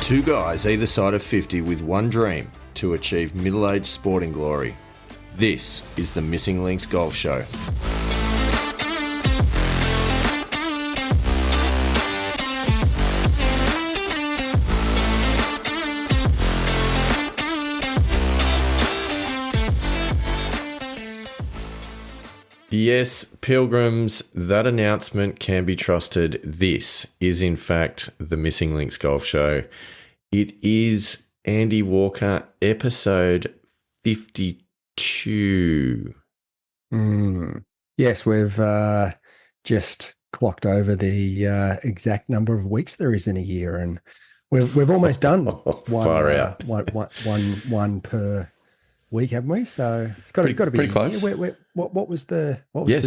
Two guys either side of 50 with one dream to achieve middle-aged sporting glory. This is the Missing Links Golf Show. Yes, pilgrims, that announcement can be trusted. This is, in fact, the Missing Links Golf Show. It is Andy Walker, episode 52. Yes, we've just clocked over the exact number of weeks there is in a year, and we've almost done one per week, haven't we? So it's got to be pretty close. What was the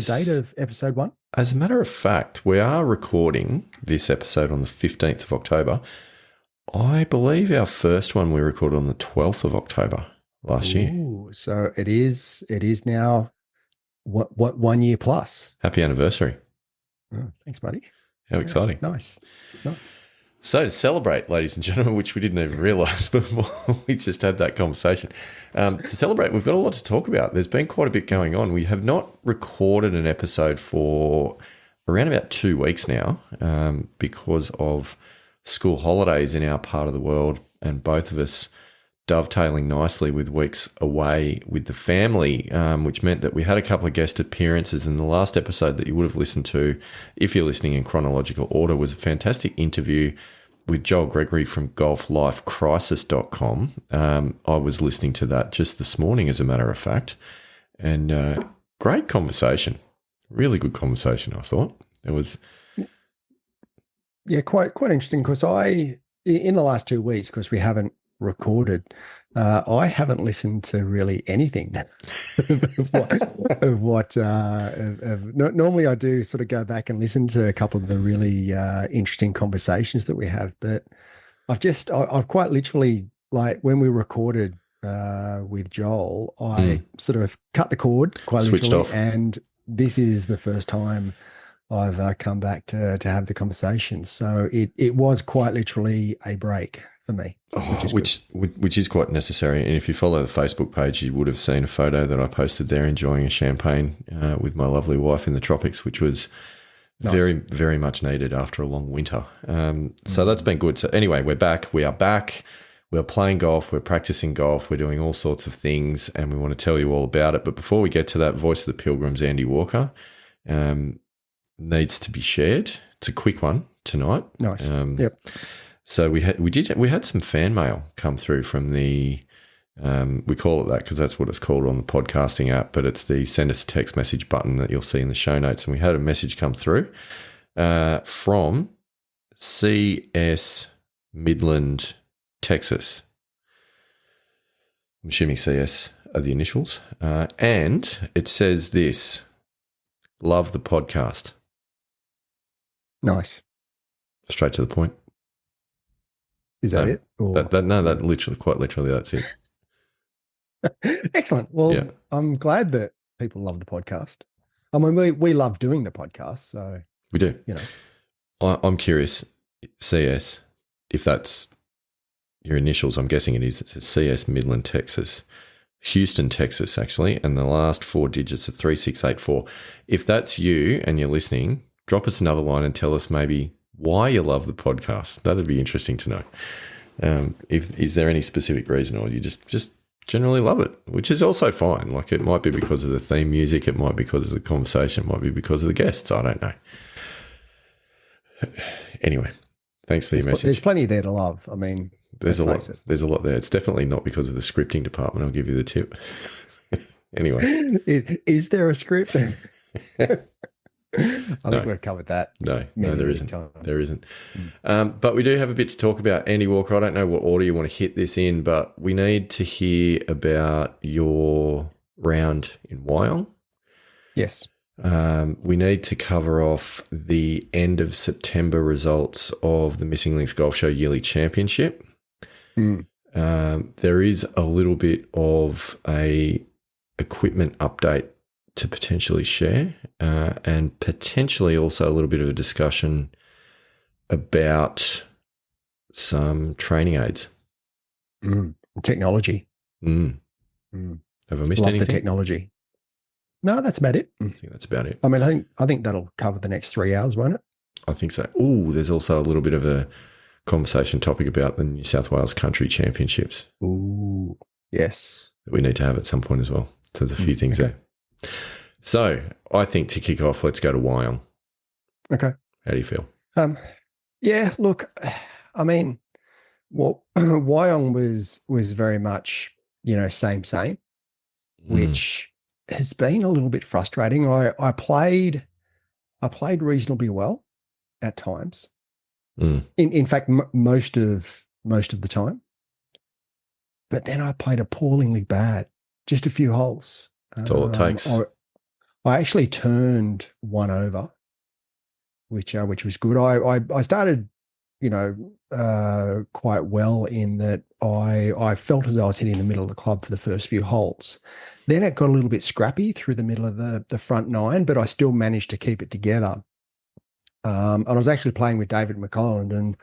date of episode 1? As a matter of fact, we are recording this episode on the 15th of October. I believe our first one we recorded on the 12th of October last year. So it is now what 1 year plus. Happy anniversary. Oh, thanks, buddy. How exciting. Nice. So to celebrate, ladies and gentlemen, which we didn't even realise before we just had that conversation, to celebrate, we've got a lot to talk about. There's been quite a bit going on. We have not recorded an episode for around about 2 weeks now because of school holidays in our part of the world, and both of us dovetailing nicely with weeks away with the family, which meant that we had a couple of guest appearances. And the last episode that you would have listened to, if you're listening in chronological order, was a fantastic interview with Joel Gregory from golflifecrisis.com. I was listening to that just this morning, as a matter of fact, and great conversation, really good conversation, I thought. It was... Yeah, quite interesting, because in the last 2 weeks, because we haven't recorded, I haven't listened to really anything normally I do sort of go back and listen to a couple of the really interesting conversations that we have, but I've quite literally, like when we recorded with Joel, I sort of cut the cord quite switched literally off. And this is the first time I've come back to have the conversation. So it was quite literally a break for me, which is quite necessary. And if you follow the Facebook page, you would have seen a photo that I posted there enjoying a champagne with my lovely wife in the tropics, which was nice. Very, very much needed after a long winter. So that's been good. So anyway, we're back. We are back. We're playing golf. We're practicing golf. We're doing all sorts of things, and we want to tell you all about it. But before we get to that, Voice of the Pilgrims, Andy Walker, needs to be shared. It's a quick one tonight. Nice. Yep. So we had some fan mail come through from the we call it that because that's what it's called on the podcasting app, but it's the send us a text message button that you'll see in the show notes. And we had a message come through from CS Midland, Texas. I'm assuming CS are the initials, and it says this: love the podcast. Nice. Straight to the point. Is that it? Or? That literally, quite literally, that's it. Excellent. Well, yeah. I'm glad that people love the podcast. I mean, we love doing the podcast, so we do. You know, I'm curious, CS, if that's your initials. I'm guessing it is. It's CS Midland, Texas, Houston, Texas, actually, and the last 4 digits are 3684. If that's you and you're listening, drop us another line and tell us maybe why you love the podcast. That'd be interesting to know. Is there any specific reason, or you just generally love it, which is also fine. Like, it might be because of the theme music, it might be because of the conversation, it might be because of the guests. I don't know. Anyway, thanks for your message. There's plenty there to love. I mean, there's a lot. There's a lot there. It's definitely not because of the scripting department. I'll give you the tip. Anyway, is there a script? I think we've covered that. No, there isn't. There isn't. But we do have a bit to talk about. Andy Walker, I don't know what order you want to hit this in, but we need to hear about your round in Wyong. Yes. We need to cover off the end of September results of the Missing Links Golf Show Yearly Championship. There is a little bit of a equipment update to potentially share, and potentially also a little bit of a discussion about some training aids. Technology. Have I missed Love anything? the technology. No, that's about it. I think that's about it. I mean, I think that'll cover the next 3 hours, won't it? I think so. Oh, there's also a little bit of a conversation topic about the New South Wales Country Championships. Ooh, yes. That we need to have at some point as well. So there's a few things there. So I think to kick off, let's go to Wyong. Okay. How do you feel? Yeah, look, I mean, well, Wyong was very much, same, which has been a little bit frustrating. I played reasonably well at times. In fact, most of the time. But then I played appallingly bad, just a few holes. That's all it takes. I actually turned one over, which was good. I started, quite well in that I felt as though I was hitting the middle of the club for the first few holes. Then it got a little bit scrappy through the middle of the front nine, but I still managed to keep it together. And I was actually playing with David McClelland, and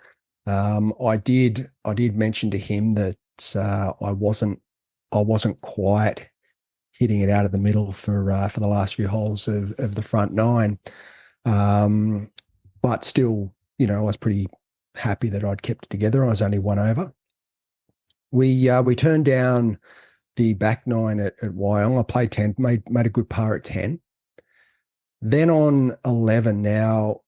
I did mention to him that I wasn't quite hitting it out of the middle for the last few holes of the front nine, but still, I was pretty happy that I'd kept it together. I was only one over. We turned down the back nine at Wyong. I played 10, made a good par at 10. Then on 11, now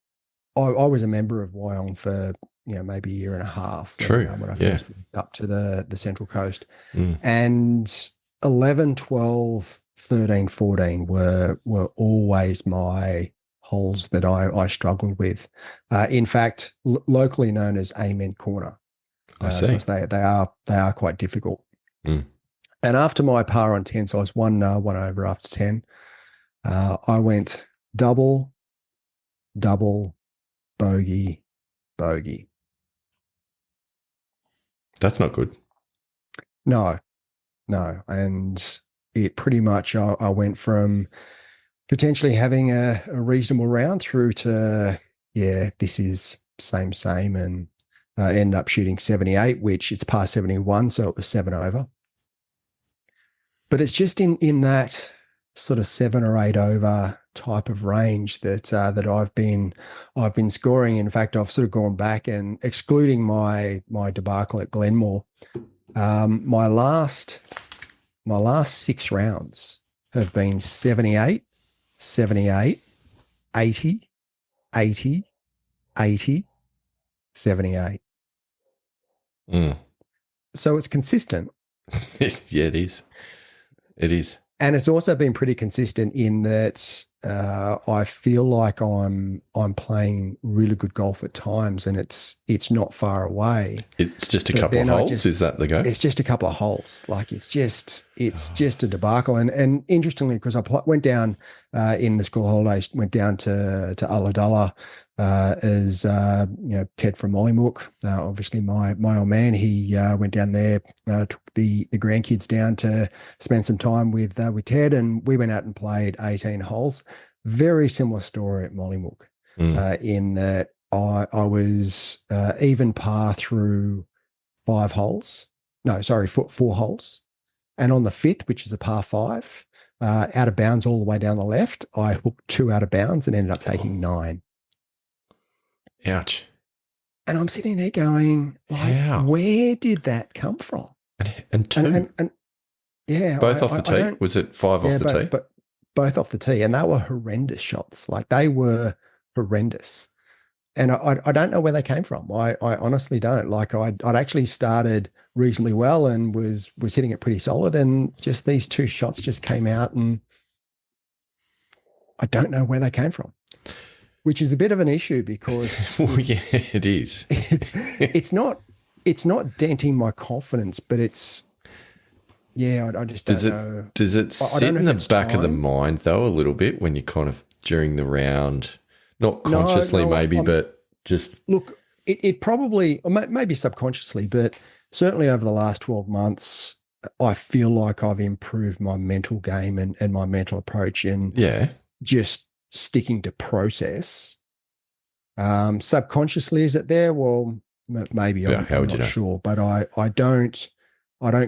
I was a member of Wyong for maybe a year and a half. True. When I first moved up to the Central Coast. And 11, 12, 13, 14 were always my holes that I struggled with. In fact, locally known as Amen Corner. I see. Because they are quite difficult. And after my par on 10, so I was one over after 10, I went double, bogey. That's not good. No. And it pretty much, I went from potentially having a reasonable round through to, this is same. And ended up shooting 78, which it's par 71. So it was 7 over. But it's just in that sort of 7 or 8 over type of range that I've been scoring. In fact, I've sort of gone back and excluding my debacle at Glenmore, my last 6 rounds have been 78, 78, 80, 80, 80, 78. So it's consistent. Yeah, it is. It is. And it's also been pretty consistent in that I feel like I'm playing really good golf at times, and it's not far away. It's just a couple of holes. Is that the go? It's just a couple of holes. Like it's just a debacle. And interestingly, because I went down in the school holidays, went down to Ulladulla as Ted from Mollymook, obviously my old man. He went down there, took the grandkids down to spend some time with Ted, and we went out and played 18 holes. Very similar story at Mollymook, in that I was even par through 5 holes. No, sorry, 4 holes. And on the 5th, which is a par 5, out of bounds all the way down the left, I hooked 2 out of bounds and ended up taking 9. Ouch. And I'm sitting there going, like, where did that come from? And 2? And yeah. Both off the tee? Was it 5 off the tee? But both off the tee. And they were horrendous shots. Like, they were horrendous. And I don't know where they came from. I honestly don't. Like, I'd actually started reasonably well and was hitting it pretty solid. And just these 2 shots just came out, and I don't know where they came from. Which is a bit of an issue because it is. It's not denting my confidence, but it's I just don't know. Does it sit in the back of the mind though a little bit when you kind of during the round, not consciously but just look, it probably, or maybe subconsciously, but certainly over the last 12 months, I feel like I've improved my mental game and my mental approach, and just sticking to process. Subconsciously, is it there? Well, Maybe Yeah, how I'm would you not know? sure, but I don't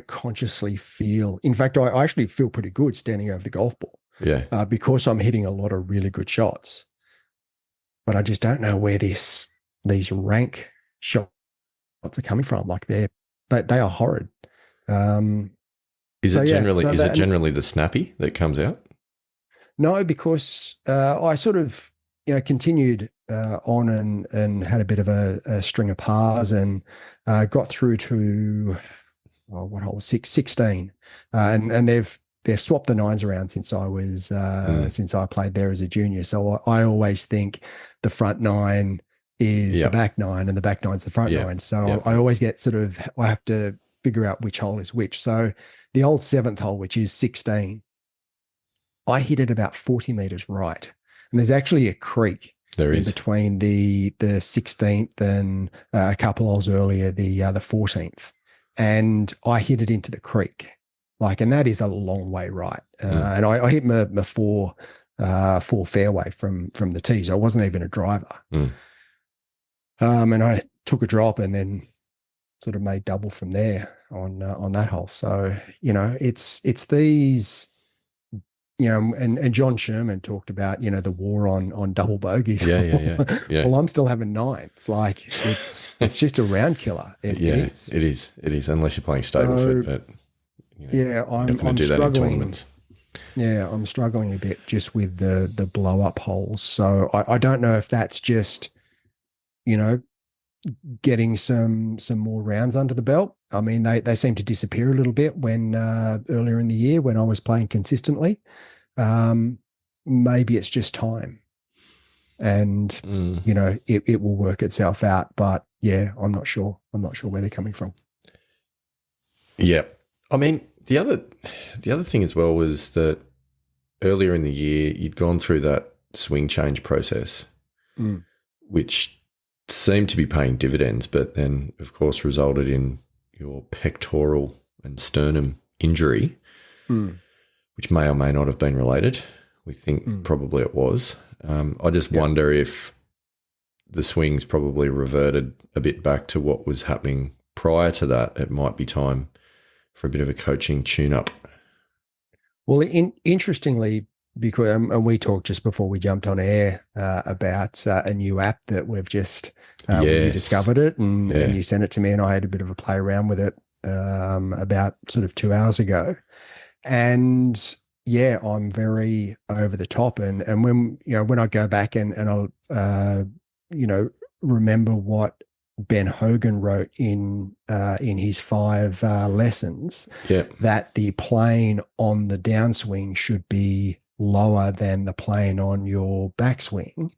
consciously feel. In fact, I actually feel pretty good standing over the golf ball Yeah. because I'm hitting a lot of really good shots. But I just don't know where these rank shots are coming from. Like they are horrid. Um, Is so it yeah, generally so is it that, generally the snappy that comes out? no, because I sort of continued on and had a bit of a string of pars and got through to what hole 16, and they've swapped the nines around since since I played there as a junior. So I always think the front nine is the Yeah. back nine and the back nine's the front Yeah. nine. So Yeah. I always get I have to figure out which hole is which. So the old seventh hole, which is 16, I hit it about 40 meters right. And there's actually a creek There in is. between the 16th and a couple holes earlier, the 14th. And I hit it into the creek. And that is a long way right. And I hit my four fairway from the tees. I wasn't even a driver. And I took a drop and then sort of made double from there on that hole. So, it's these, and John Sherman talked about, the war on double bogeys. Yeah. Well, I'm still having nine. It's just a round killer. It is. It is. Unless you're playing Stableford, but I'm do that in struggling. tournaments. Yeah, I'm struggling a bit just with the blow up holes. So I don't know if that's just, getting some more rounds under the belt. I mean, they seem to disappear a little bit when earlier in the year when I was playing consistently. Maybe it's just time, and it will work itself out. But yeah, I'm not sure. I'm not sure where they're coming from. Yeah, I mean the other thing as well was that earlier in the year you'd gone through that swing change process, which seemed to be paying dividends, but then of course resulted in your pectoral and sternum injury, which may or may not have been related. We think probably it was. I just wonder if the swings probably reverted a bit back to what was happening prior to that. It might be time for a bit of a coaching tune-up. Well, interestingly, because and we talked just before we jumped on air about a new app that we've just when you discovered it and you sent it to me, and I had a bit of a play around with it about sort of 2 hours ago, and yeah, I'm very over the top, and when I go back and I'll remember what Ben Hogan wrote in his 5 lessons, that the plane on the downswing should be lower than the plane on your backswing.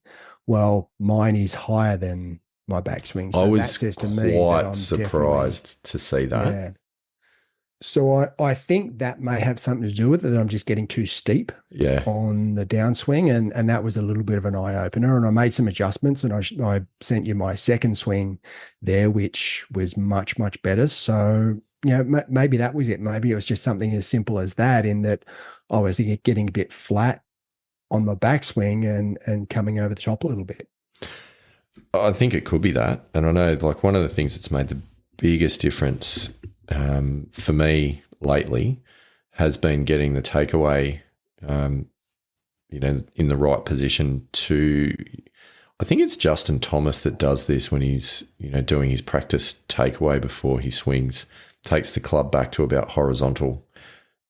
Well, mine is higher than my backswing. So I was that says to me quite that I'm surprised to see that. Yeah. So I think that may have something to do with it, that I'm just getting too steep on the downswing, and that was a little bit of an eye opener. And I made some adjustments, and I sent you my second swing there, which was much, much better. So maybe that was it. Maybe it was just something as simple as that, in that I was getting a bit flat on my backswing and coming over the top a little bit. I think it could be that. And I know one of the things that's made the biggest difference for me lately has been getting the takeaway, in the right position to, I think it's Justin Thomas that does this when he's, doing his practice takeaway before he swings, takes the club back to about horizontal,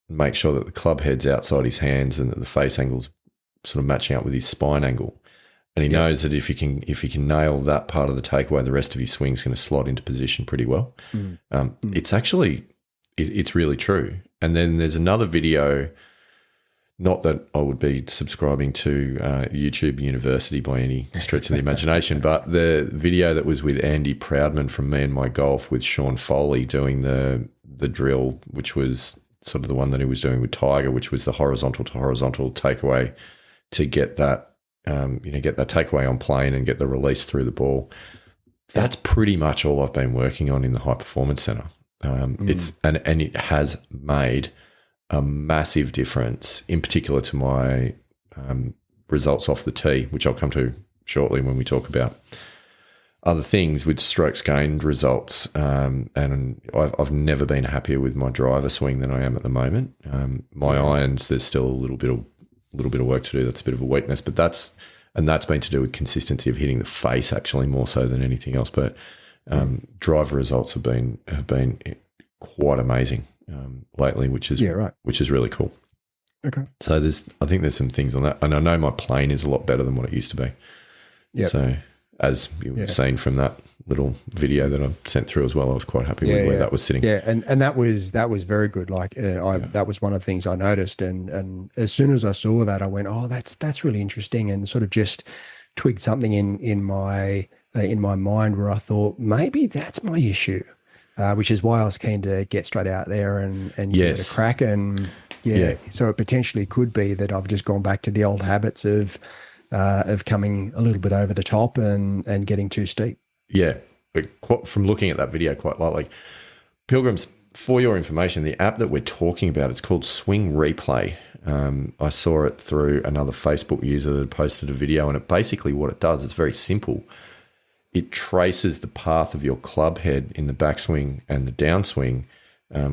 make sure that the club head's outside his hands and that the face angle's sort of matching up with his spine angle. And he knows that if he can nail that part of the takeaway, the rest of his swing's going to slot into position pretty well. It's actually, it's really true. And then there's another video, not that I would be subscribing to YouTube University by any stretch of the imagination, but the video that was with Andy Proudman from Me and My Golf with Sean Foley doing the drill, which was sort of the one that he was doing with Tiger, which was the horizontal to horizontal takeaway to get that, get that takeaway on plane and get the release through the ball. That's pretty much all I've been working on in the High Performance Center. It's and it has made a massive difference, in particular to my results off the tee, which I'll come to shortly when we talk about other things with strokes gained results. And I've never been happier with my driver swing than I am at the moment. My irons, there's still a little bit of work to do. That's a bit of a weakness, but that's been to do with consistency of hitting the face actually more so than anything else. But driver results have been quite amazing lately, which is really cool. Okay. So I think there's some things on that, and I know my plane is a lot better than what it used to be. Yeah. So as you've seen from that little video that I sent through as well, I was quite happy with where that was sitting. Yeah, and that was very good. Like that was one of the things I noticed, and as soon as I saw that, I went, "Oh, that's really interesting," and sort of just twigged something in my mind where I thought maybe that's my issue, which is why I was keen to get straight out there and give it a crack. And so it potentially could be that I've just gone back to the old habits of coming a little bit over the top and getting too steep. Yeah, from looking at that video quite lightly. Pilgrims, for your information, the app that we're talking about, it's called Swing Replay. I saw it through another Facebook user that posted a video, and basically what it does is very simple. It traces the path of your club head in the backswing and the downswing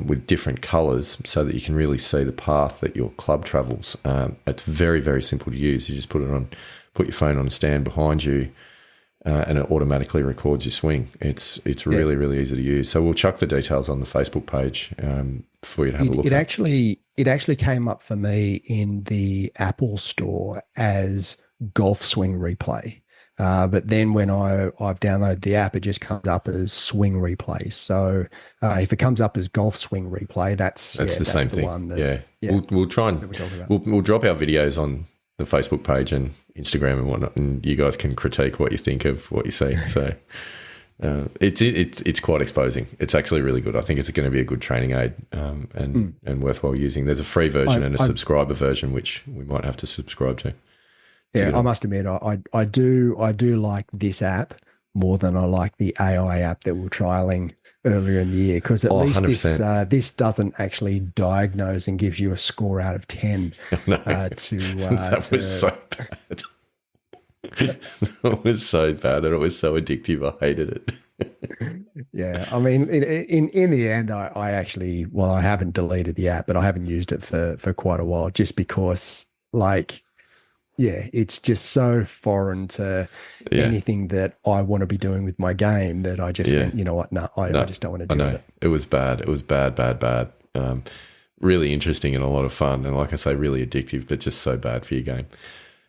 with different colours so that you can really see the path that your club travels. It's very, very simple to use. You just put your phone on a stand behind you, and it automatically records your swing. It's really, really easy to use. So we'll chuck the details on the Facebook page for you to have a look at. It actually came up for me in the Apple Store as Golf Swing Replay. But then when I've downloaded the app, it just comes up as Swing Replay. So if it comes up as Golf Swing Replay, that's the same thing. One that, we'll try and we'll drop our videos on the Facebook page and Instagram and whatnot, and you guys can critique what you think of what you see. So it's quite exposing. It's actually really good. I think it's going to be a good training aid and worthwhile using. There's a free version and a subscriber version, which we might have to subscribe to. Yeah, I must admit, I do like this app more than I like the AI app that we're trialing earlier in the year, because at least 100%. This doesn't actually diagnose and gives you a score out of 10. That was so bad. That was so bad, and it was so addictive. I hated it. Yeah, I mean, in the end, I actually, I haven't deleted the app, but I haven't used it for quite a while, just because, it's just so foreign to anything that I want to be doing with my game that I just went, you know what? No, I just don't want to do it. It was bad. It was bad. Really interesting and a lot of fun, and like I say, really addictive, but just so bad for your game.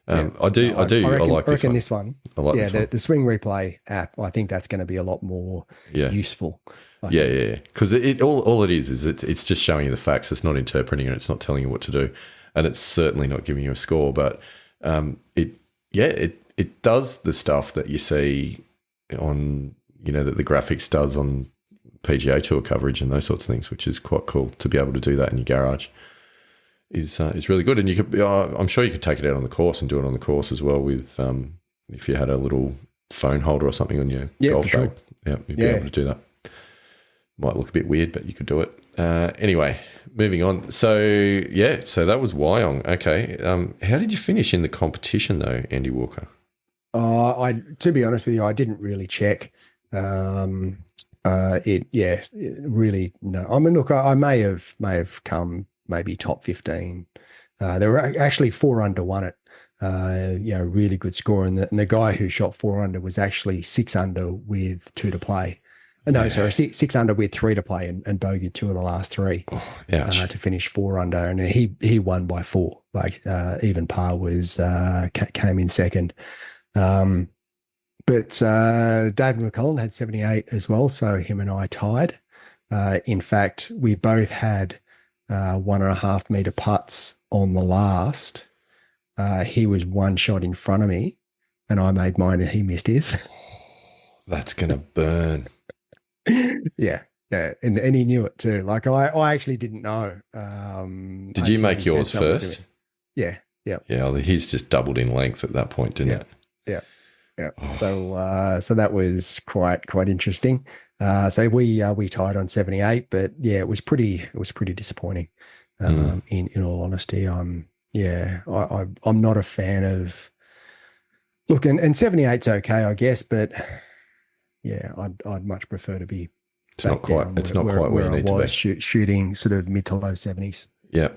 I like this one. I like this one. The Swing Replay app, I think that's going to be a lot more useful. Because all it is it's just showing you the facts. It's not interpreting it. It's not telling you what to do, and it's certainly not giving you a score. But it does the stuff that you see on, that the graphics does on PGA Tour coverage and those sorts of things, which is quite cool to be able to do that in your garage. Is really good, and you could. I'm sure you could take it out on the course and do it on the course as well with if you had a little phone holder or something on your golf bag. Yeah, you'd be able to do that. Might look a bit weird, but you could do it. Anyway, moving on. So that was Wyong. Okay, how did you finish in the competition though, Andy Walker? To be honest with you, I didn't really check. Really no. I mean, look, I may have come maybe top 15. There were actually 4 under won it. Really good score. And the guy who shot 4 under was actually 6 under with 2 to play. No, sorry, 6 under with 3 to play and bogeyed 2 of the last 3 to finish 4 under. And he won by 4. Even par was came in second. But David McCullum had 78 as well, so him and I tied. In fact, we both had 1.5 meter putts on the last. He was 1 shot in front of me, and I made mine, and he missed his. That's gonna burn. Yeah, and he knew it too. I actually didn't know. Did you make yours first? Yeah. Yeah, he's just doubled in length at that point, didn't it? Yeah. Oh. So that was quite interesting. So we tied on 78, but it was pretty disappointing. In all honesty, I'm not a fan of. Look, and 78's okay, I guess, but I'd much prefer to be It's not quite. It's not quite where you need to be. Shooting sort of mid to low 70s. Yeah.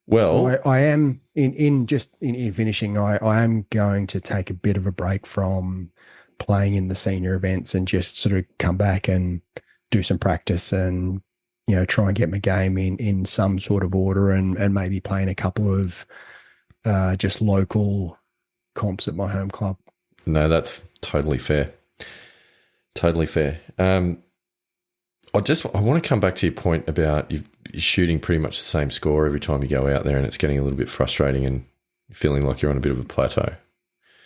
Well, so I am in finishing. I am going to take a bit of a break from playing in the senior events and just sort of come back and do some practice and try and get my game in some sort of order and maybe playing a couple of just local comps at my home club. No, that's totally fair. Totally fair. I want to come back to your point about you're shooting pretty much the same score every time you go out there, and it's getting a little bit frustrating and feeling like you're on a bit of a plateau.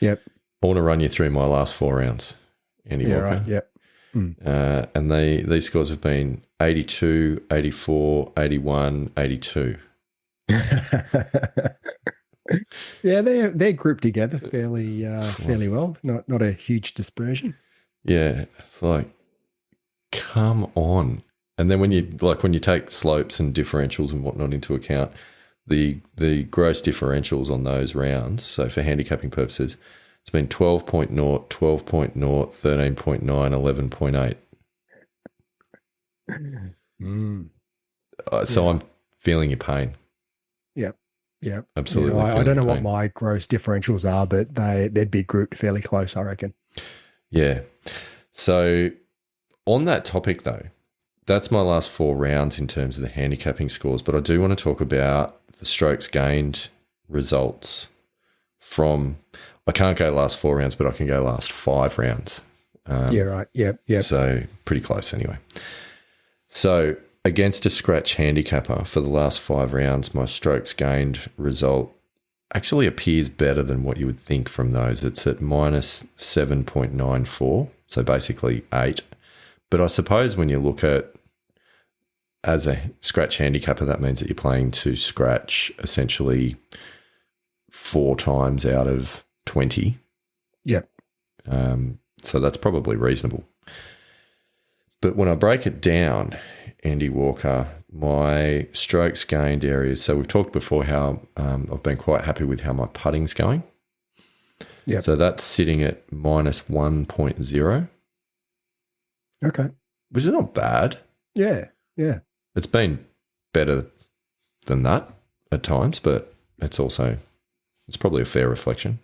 Yep. I want to run you through my last 4 rounds, Andy Walker. Right. Yep. And these scores have been 82, 84, 81, 82. Yeah, they're grouped together fairly well. Not a huge dispersion. Yeah, it's like, come on. And then when you take slopes and differentials and whatnot into account, the gross differentials on those rounds, so for handicapping purposes, it's been 12.0, 12.0, 13.9, 11.8. So I'm feeling your pain. Yep. Absolutely. I don't know what my gross differentials are, but they'd be grouped fairly close, I reckon. Yeah. So on that topic, though, that's my last 4 rounds in terms of the handicapping scores, but I do want to talk about the strokes gained results from, I can't go last 4 rounds, but I can go last 5 rounds. Right. Yep. So pretty close anyway. So against a scratch handicapper for the last 5 rounds, my strokes gained result actually appears better than what you would think from those. It's at minus 7.94, so basically 8. But I suppose when you look at as a scratch handicapper, that means that you're playing to scratch essentially 4 times out of 20. Yep. So that's probably reasonable. But when I break it down, Andy Walker, my strokes gained areas. So we've talked before how I've been quite happy with how my putting's going. Yeah. So that's sitting at minus 1.0. Okay. Which is not bad. Yeah. It's been better than that at times, but it's probably a fair reflection.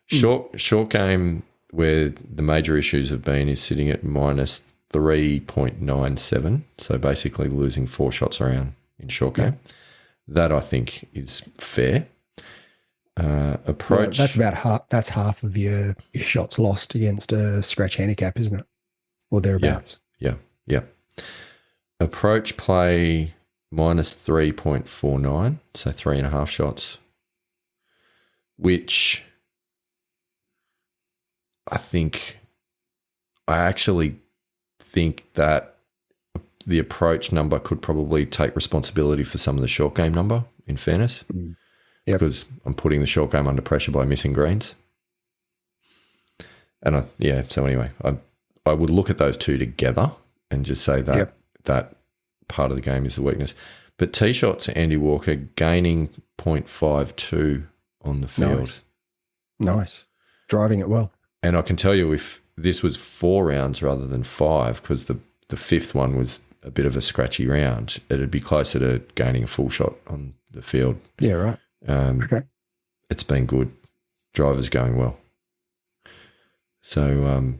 Short game where the major issues have been is sitting at minus 3.97, so basically losing 4 shots around in short game. Yeah. That I think is fair. Approach. That's about half. That's half of your shots lost against a scratch handicap, isn't it? Or thereabouts. Yeah. Approach play minus 3.49, so 3.5 shots, which I actually think that the approach number could probably take responsibility for some of the short game number, in fairness. Yep. Because I'm putting the short game under pressure by missing greens. And so anyway, I would look at those two together and just say that that part of the game is the weakness. But tee shots, Andy Walker, gaining 0.52 on the field. Nice. Driving it well. And I can tell you if this was 4 rounds rather than 5, because the 5th one was a bit of a scratchy round, it'd be closer to gaining a full shot on the field. Yeah, right. Okay. It's been good. Driver's going well. So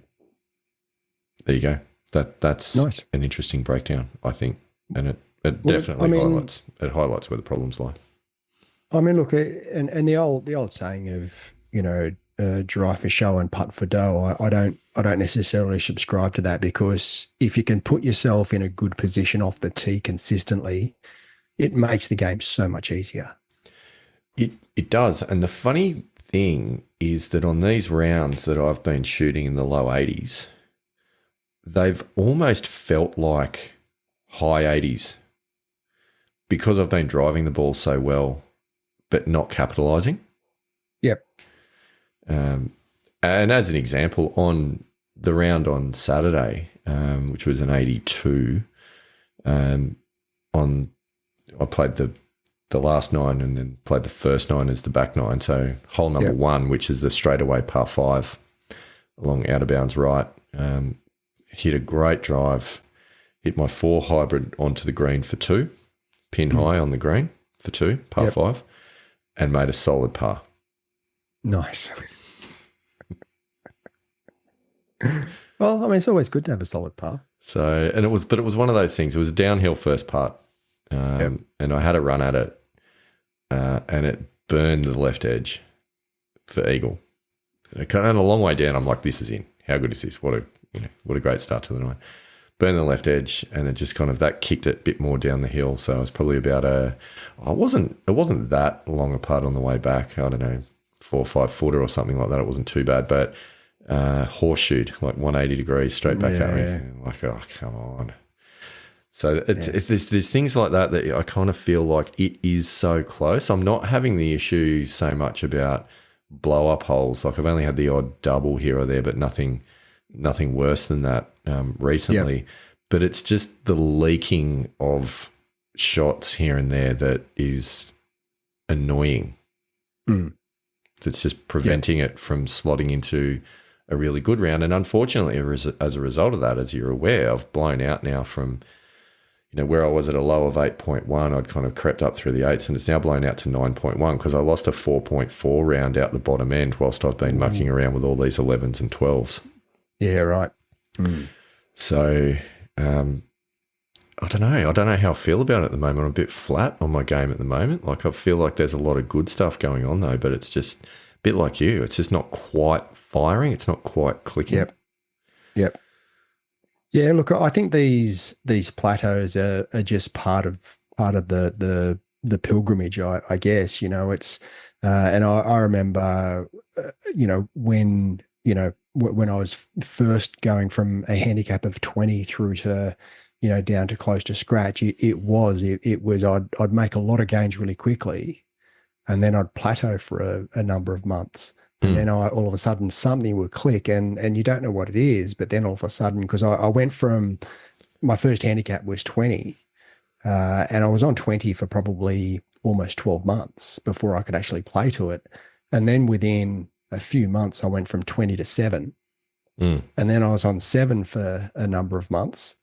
there you go. That's nice. An interesting breakdown, I think, and it definitely highlights where the problems lie. I mean, look, and the old saying of drive for show and putt for dough. I don't necessarily subscribe to that, because if you can put yourself in a good position off the tee consistently, it makes the game so much easier. It does, and the funny thing is that on these rounds that I've been shooting in the low 80s, they've almost felt like high 80s because I've been driving the ball so well, but not capitalising. Yep. And as an example, on the round on Saturday, which was an 82, I played the last 9 and then played the first 9 as the back 9. So hole number 1, which is the straightaway par 5 along out of bounds right, hit a great drive, hit my 4 hybrid onto the green for 2, pin high on the green for 2, par 5, and made a solid par. Nice. Well, I mean, it's always good to have a solid par. So, and it was one of those things. It was a downhill first part, and I had a run at it, and it burned the left edge for eagle. And a long way down, I'm like, this is in. How good is this? What a great start to the night. Burned the left edge, and it just kind of that kicked it a bit more down the hill. So it was probably about it wasn't that long a putt on the way back. I don't know, 4 or 5 footer or something like that. It wasn't too bad, but horseshoed like 180 degrees straight back at me. Like, oh, come on. So there's things like that I kind of feel like it is so close. I'm not having the issue so much about blow up holes. Like I've only had the odd double here or there, but nothing worse than that recently. Yep. But it's just the leaking of shots here and there that is annoying. That's just preventing it from slotting into a really good round. And unfortunately, as a result of that, as you're aware, I've blown out now from, where I was at a low of 8.1, I'd kind of crept up through the 8s, and it's now blown out to 9.1 because I lost a 4.4 round out the bottom end whilst I've been mucking around with all these 11s and 12s. Yeah, right. So I don't know. I don't know how I feel about it at the moment. I'm a bit flat on my game at the moment. Like I feel like there's a lot of good stuff going on though, but it's just a bit like you. It's just not quite firing. It's not quite clicking. Yep. Yeah, look, I think these plateaus are just part of the pilgrimage, I guess. It's and I remember when I was first going from a handicap of 20 through to down to close to scratch, it was I'd make a lot of gains really quickly, and then I'd plateau for a number of months. And then all of a sudden something would click, and you don't know what it is. But then all of a sudden, because I went from my first handicap was 20, and I was on 20 for probably almost 12 months before I could actually play to it. And then within a few months, I went from 20 to 7. And then I was on 7 for a number of months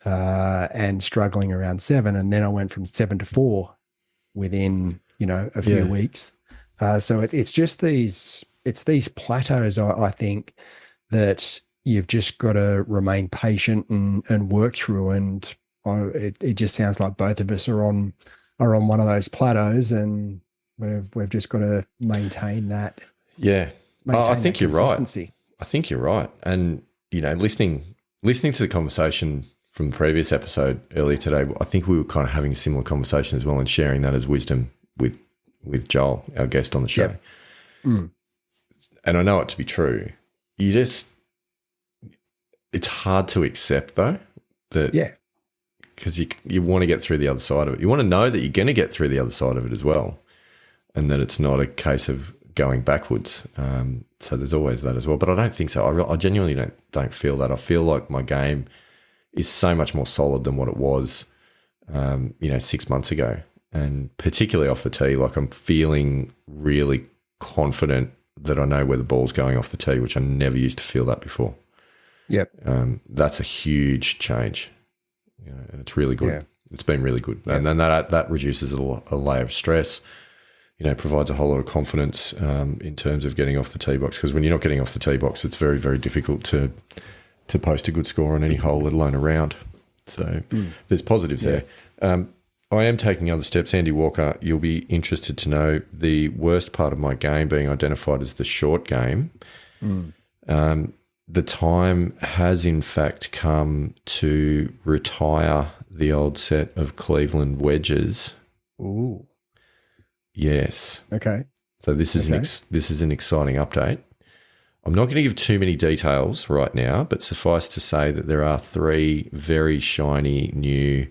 and struggling around 7. And then I went from 7 to 4 within, a few weeks. So it's just these plateaus, I think, that you've just got to remain patient and work through. And it just sounds like both of us are on one of those plateaus, and we've just got to maintain that. Yeah, I think you're right. I think you're right. And listening to the conversation from the previous episode earlier today, I think we were kind of having a similar conversation as well and sharing that as wisdom with Joel, our guest on the show. Yep. And I know it to be true. It's hard to accept though that because you want to get through the other side of it. You want to know that you're going to get through the other side of it as well, and that it's not a case of going backwards. So there's always that as well. But I don't think so. I genuinely don't feel that. I feel like my game is so much more solid than what it was, 6 months ago. And particularly off the tee, like I'm feeling really confident that I know where the ball's going off the tee, which I never used to feel that before. Yep. That's a huge change, and it's really good. Yeah. It's been really good. Yep. And then that reduces a layer of stress, provides a whole lot of confidence in terms of getting off the tee box, because when you're not getting off the tee box, it's very, very difficult to post a good score on any hole, let alone a round. So there's positives there. I am taking other steps. Andy Walker, you'll be interested to know the worst part of my game being identified as the short game. The time has in fact come to retire the old set of Cleveland wedges. Ooh. Yes. Okay. So this is an exciting update. I'm not going to give too many details right now, but suffice to say that there are 3 very shiny new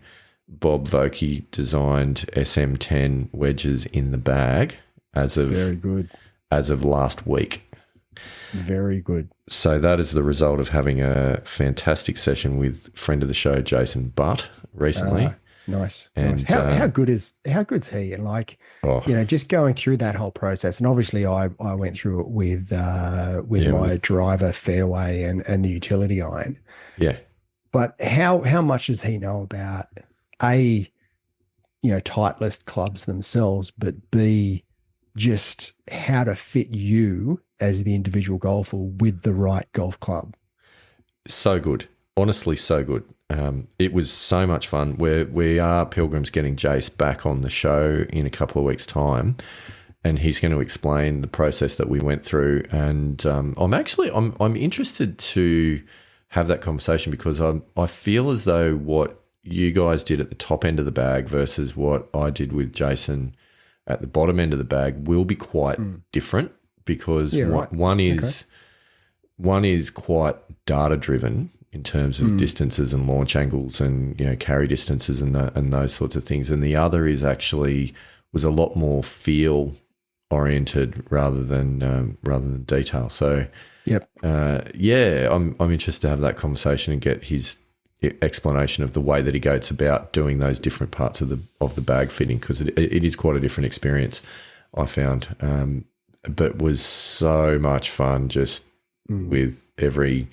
Bob Vokey designed SM10 wedges in the bag as of last week. Very good. So that is the result of having a fantastic session with friend of the show Jason Butt recently. Nice. And How good's he? And like, oh, just going through that whole process. And obviously I went through it with yeah, my driver fairway and the utility iron. yeah. But how much does he know about A, Titleist clubs themselves, but B, just how to fit you as the individual golfer with the right golf club? So good. Honestly, so good. It was so much fun. We are Pilgrims getting Jace back on the show in a couple of weeks' time, and he's going to explain the process that we went through. And I'm interested to have that conversation because I feel as though what you guys did at the top end of the bag versus what I did with Jason at the bottom end of the bag will be quite different because one is quite data driven in terms of distances and launch angles and carry distances and those sorts of things, and the other is actually was a lot more feel oriented rather than detail. So I'm interested to have that conversation and get his explanation of the way that he goes about doing those different parts of the bag fitting, because it is quite a different experience, I found, but was so much fun just with every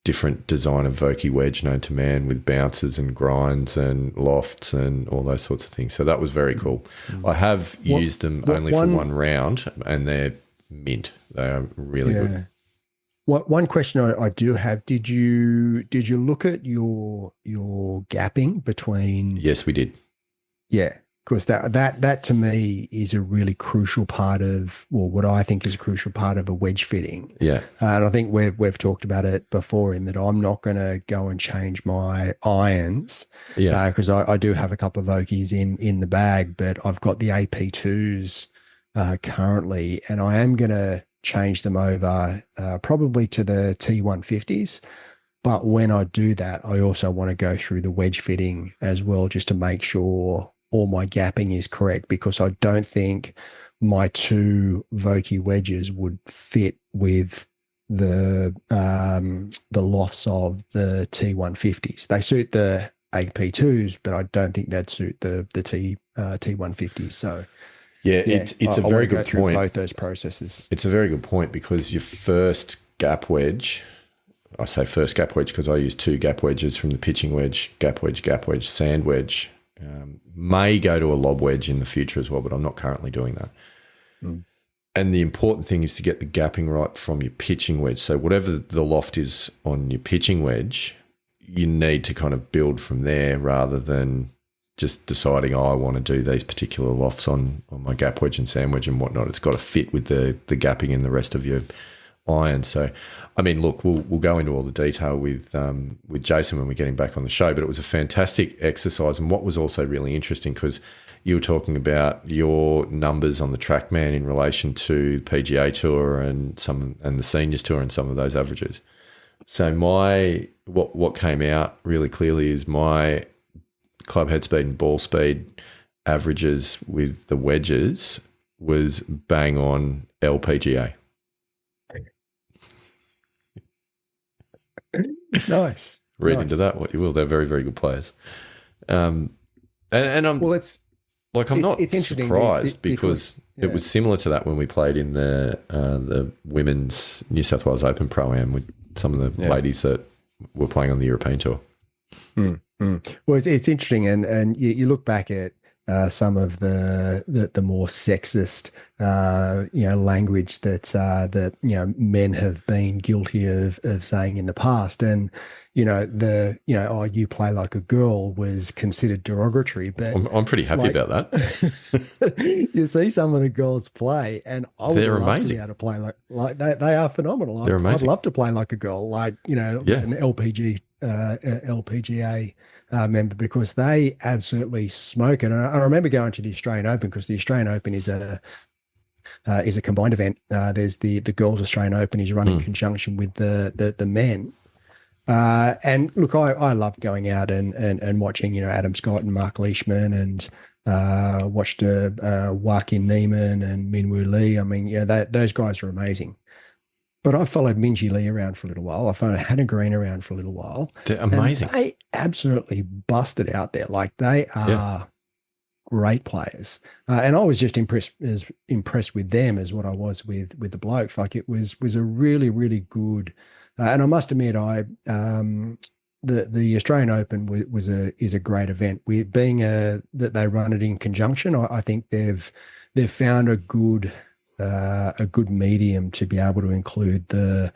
different design of Vokey wedge known to man, with bounces and grinds and lofts and all those sorts of things. So that was very cool. I have used them only for one round, and they're mint. They are really good. One question I do have: Did you look at your gapping between? Yes, we did. Yeah, because that to me is a really crucial part of, well, what I think is a crucial part of a wedge fitting. Yeah, and I think we've talked about it before in that I'm not going to go and change my irons. Yeah, because I do have a couple of Vokies in the bag, but I've got the AP2s currently, and I am going to change them over probably to the T150s. But when I do that, I also want to go through the wedge fitting as well, just to make sure all my gapping is correct, because I don't think my two Vokey wedges would fit with the lofts of the T150s. They suit the AP2s, but I don't think they'd suit the T150s. So it's a very good point. Both those processes. It's a very good point, because your first gap wedge, I say first gap wedge because I use two gap wedges from the pitching wedge, gap wedge, sand wedge. May go to a lob wedge in the future as well, but I'm not currently doing that. And the important thing is to get the gapping right from your pitching wedge. So whatever the loft is on your pitching wedge, you need to kind of build from there rather than just deciding, I want to do these particular lofts on my gap wedge and sand wedge and whatnot. It's got to fit with the gapping in the rest of your iron. So, I mean, look, we'll go into all the detail with Jason when we get him back on the show, but it was a fantastic exercise. And what was also really interesting, because you were talking about your numbers on the TrackMan in relation to the PGA Tour and the Seniors Tour and some of those averages. So what came out really clearly is my club head speed and ball speed averages with the wedges was bang on LPGA. Nice. Read into that what you will. They're very, very good players. And I'm not surprised because it was similar to that when we played in the women's New South Wales Open Pro-Am with some of the ladies that were playing on the European Tour. Well, it's interesting, and you look back at some of the more sexist language that men have been guilty of saying in the past, and you play like a girl was considered derogatory. But I'm pretty happy about that. You see some of the girls play, and they're amazing. To be able to play like they are phenomenal. They're amazing. I'd love to play like a girl, an LPGA member, because they absolutely smoke it. And I remember going to the Australian Open, because the Australian Open is a combined event. There's the Girls Australian Open is run in conjunction with the men. And look, I love going out and watching, Adam Scott and Mark Leishman, and watched Joaquin Neiman and Minwoo Lee. I mean, those guys are amazing. But I followed Minjee Lee around for a little while. I followed Hannah Green around for a little while. They're amazing. And they absolutely busted out there. Like they are great players. And I was just impressed with them as what I was with the blokes. Like it was a really, really good. And I must admit, the Australian Open is a great event. Being that they run it in conjunction, I think they've found a good medium to be able to include the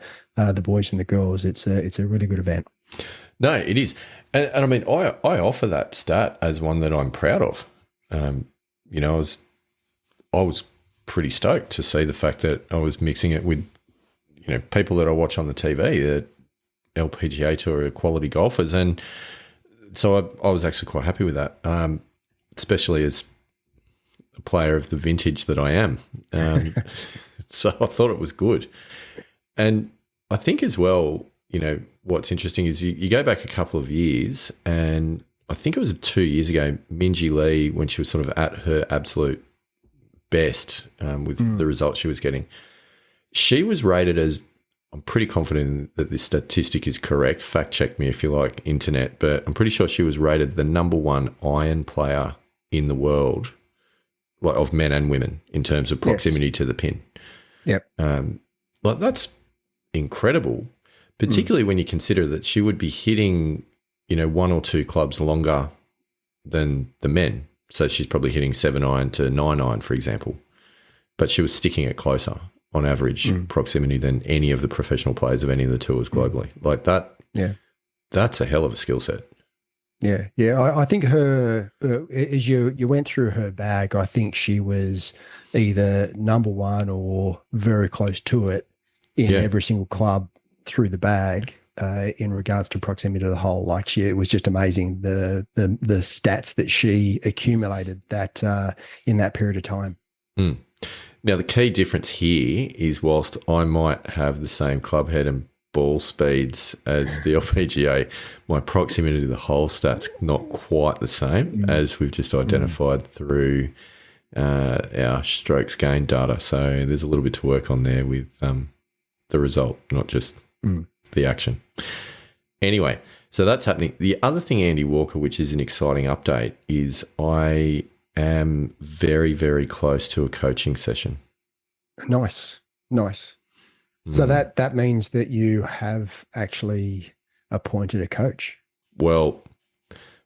boys and the girls. It's a really good event. No, it is, and I mean, I offer that stat as one that I'm proud of. I was pretty stoked to see the fact that I was mixing it with, people that I watch on the TV, the LPGA Tour quality golfers, and so I was actually quite happy with that, especially as a player of the vintage that I am. So I thought it was good. And I think as well, what's interesting is you go back a couple of years, and I think it was 2 years ago, Minjee Lee, when she was sort of at her absolute best with the results she was getting, she was rated as, I'm pretty confident that this statistic is correct. Fact check me if you like, internet, but I'm pretty sure she was rated the number one iron player in the world, like of men and women, in terms of proximity to the pin. Yep. That's incredible, particularly when you consider that she would be hitting, one or two clubs longer than the men. So she's probably hitting 7 iron to 9 iron, for example, but she was sticking it closer on average proximity than any of the professional players of any of the tours globally. Like that. Yeah. That's a hell of a skill set. Yeah. Yeah. I think her, as you went through her bag, I think she was either number one or very close to it in every single club through the bag in regards to proximity to the hole. Like it was just amazing the stats that she accumulated that in that period of time. Mm. Now, the key difference here is whilst I might have the same club head and ball speeds as the LPGA, my proximity to the hole stats not quite the same as we've just identified through our strokes gain data. So there's a little bit to work on there with the result, not just the action. Anyway, so that's happening. The other thing, Andy Walker, which is an exciting update, is I am very, very close to a coaching session. Nice. So that means that you have actually appointed a coach. Well,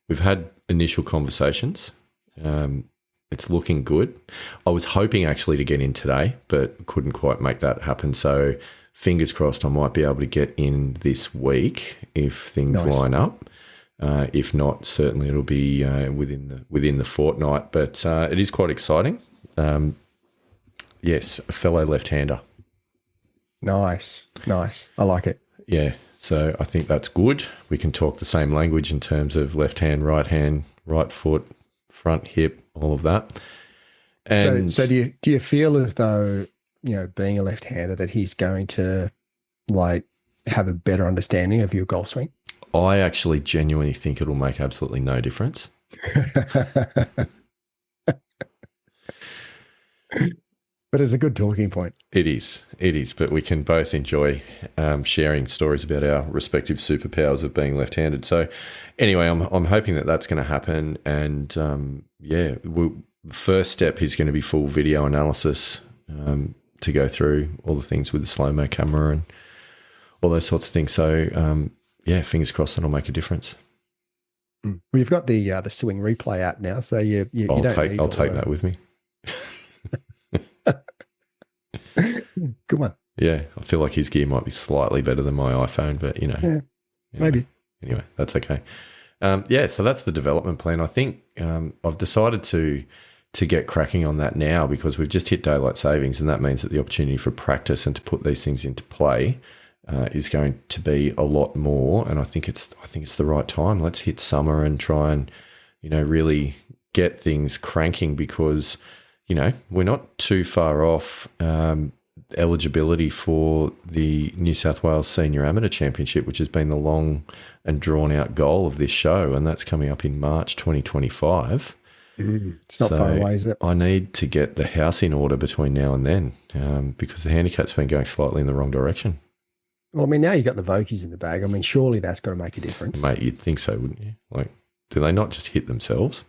we've had initial conversations. It's looking good. I was hoping actually to get in today, but couldn't quite make that happen. So fingers crossed I might be able to get in this week if things line up. If not, certainly it'll be within the fortnight. But it is quite exciting. Yes, a fellow left-hander. Nice. I like it. Yeah, so I think that's good. We can talk the same language in terms of left hand, right foot, front hip, all of that. And so do you feel as though, being a left-hander, that he's going to have a better understanding of your golf swing? I actually genuinely think it'll make absolutely no difference. But it's a good talking point. It is. But we can both enjoy sharing stories about our respective superpowers of being left-handed. So anyway, I'm hoping that that's going to happen. And the first step is going to be full video analysis to go through all the things with the slow-mo camera and all those sorts of things. So fingers crossed that'll make a difference. Well, you've got the Swing Replay app now, so I'll take that with me. Good one. Yeah, I feel like his gear might be slightly better than my iPhone, but maybe. Anyway, that's okay. So that's the development plan. I think I've decided to get cracking on that now because we've just hit daylight savings, and that means that the opportunity for practice and to put these things into play is going to be a lot more. And I think it's the right time. Let's hit summer and try and really get things cranking because we're not too far off eligibility for the New South Wales Senior Amateur Championship, which has been the long and drawn-out goal of this show, and that's coming up in March 2025. It's not far away, is it? I need to get the house in order between now and then because the handicap's been going slightly in the wrong direction. Well, I mean, now you've got the Vokies in the bag. I mean, surely that's got to make a difference. Mate, you'd think so, wouldn't you? Like, do they not just hit themselves?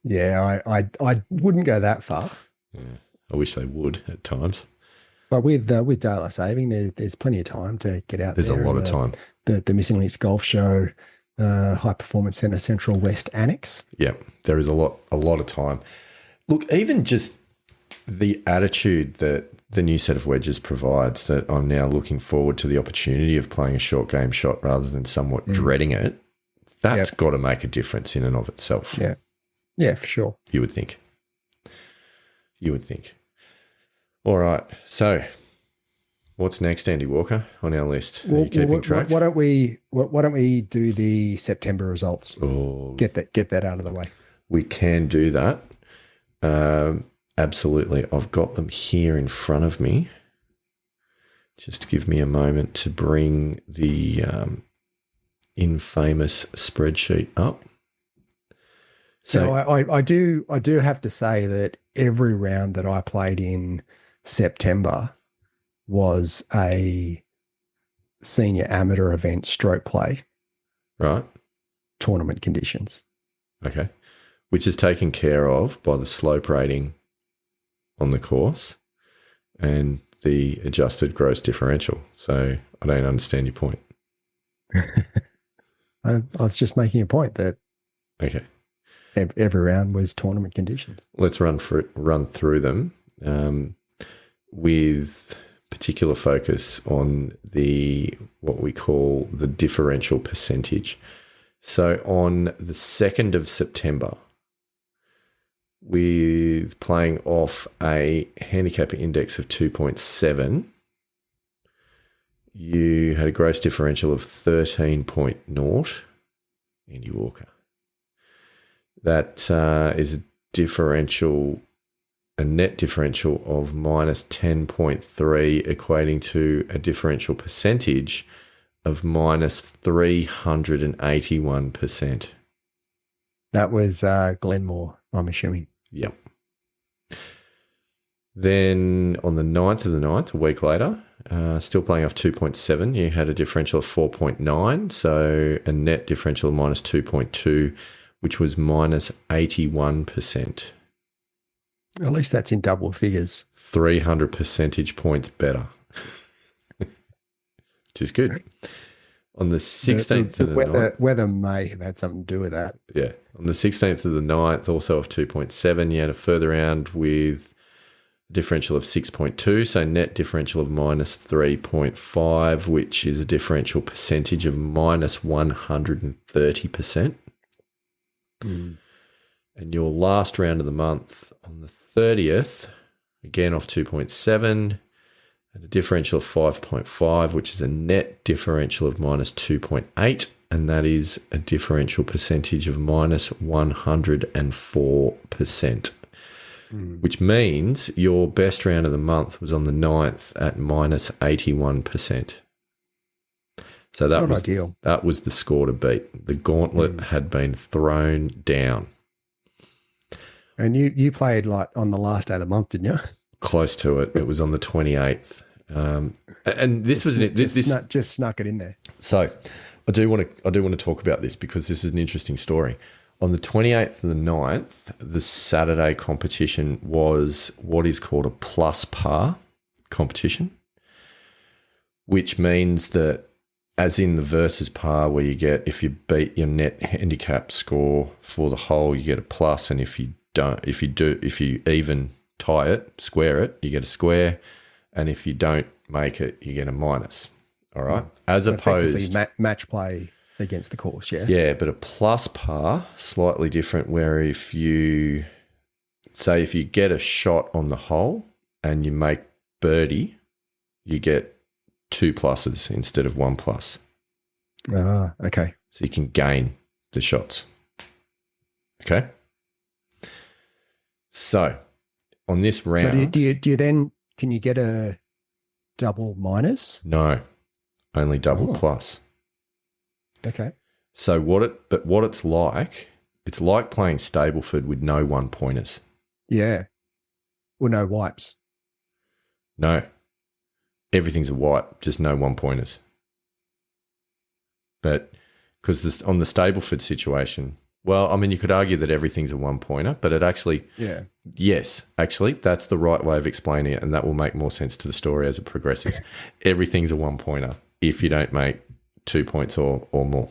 Yeah, I wouldn't go that far. Yeah, I wish they would at times. But with daylight saving, there's plenty of time to get out There's there. There's a lot of time. The Missing Links Golf Show, High Performance Centre Central West Annex. Yeah, there is a lot of time. Look, even just the attitude that the new set of wedges provides, that I'm now looking forward to the opportunity of playing a short game shot rather than somewhat dreading it, that's got to make a difference in and of itself. Yeah. Yeah, for sure. You would think. All right. So, what's next, Andy Walker, on our list? Are you keeping track? Why don't we do the September results? Oh, get that out of the way. We can do that. Absolutely. I've got them here in front of me. Just give me a moment to bring the infamous spreadsheet up. So I do have to say that every round that I played in September was a senior amateur event stroke play. Right. Tournament conditions. Okay. Which is taken care of by the slope rating on the course and the adjusted gross differential. So I don't understand your point. I was just making a point that every round was tournament conditions. Let's run through them with particular focus on what we call the differential percentage. So on the 2nd of September, with playing off a handicap index of 2.7, you had a gross differential of 13.0, Andy Walker. That is a net differential of minus 10.3, equating to a differential percentage of minus 381%. That was Glenmore, I'm assuming. Yep. Then on the 9th of the 9th, a week later, still playing off 2.7, you had a differential of 4.9, so a net differential of minus 2.2, which was minus 81%. At least that's in double figures. 300 percentage points better, which is good. On the 16th of the 9th. Weather may have had something to do with that. Yeah. On the 16th of the 9th, also of 2.7, you had a further round with a differential of 6.2, so net differential of minus 3.5, which is a differential percentage of minus 130%. And your last round of the month on the 30th, again off 2.7, and a differential of 5.5, which is a net differential of minus 2.8, and that is a differential percentage of minus 104%, which means your best round of the month was on the 9th at minus 81%. So that was ideal. That was the score to beat. The gauntlet had been thrown down. And you played like on the last day of the month, didn't you? Close to it. It was on the 28th. And this just snuck it in there. So I do want to talk about this because this is an interesting story. On the 28th of the 9th, the Saturday competition was what is called a plus par competition, which means that, as in the versus par, where you get, if you beat your net handicap score for the hole, you get a plus, and if you even tie it, square it, you get a square, and if you don't make it, you get a minus. All right, as opposed match play against the course, yeah. Yeah, but a plus par, slightly different. Where if you get a shot on the hole and you make birdie, you get 2 pluses instead of 1 plus. Ah, okay. So you can gain the shots. Okay. So on this round, so do you then, can you get a double minus? No, only double plus. Okay. So what it's like playing Stableford with no 1-pointers. Yeah. Well, no wipes. No. Everything's a wipe, just no 1-pointers. But because on the Stableford situation, well, I mean, you could argue that everything's a 1-pointer, but it actually, yes, actually, that's the right way of explaining it, and that will make more sense to the story as it progresses. Everything's a 1-pointer if you don't make 2 points or more.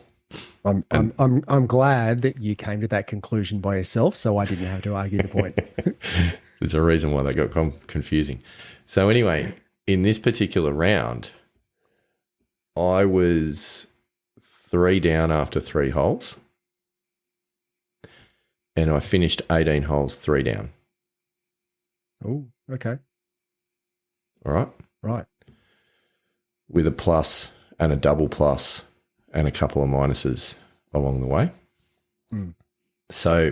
I'm glad that you came to that conclusion by yourself, so I didn't have to argue the point. There's a reason why that got confusing. So anyway, in this particular round, I was 3 down after 3 holes, and I finished 18 holes 3 down. Oh, okay. All right. Right. With a plus and a double plus and a couple of minuses along the way. Mm. So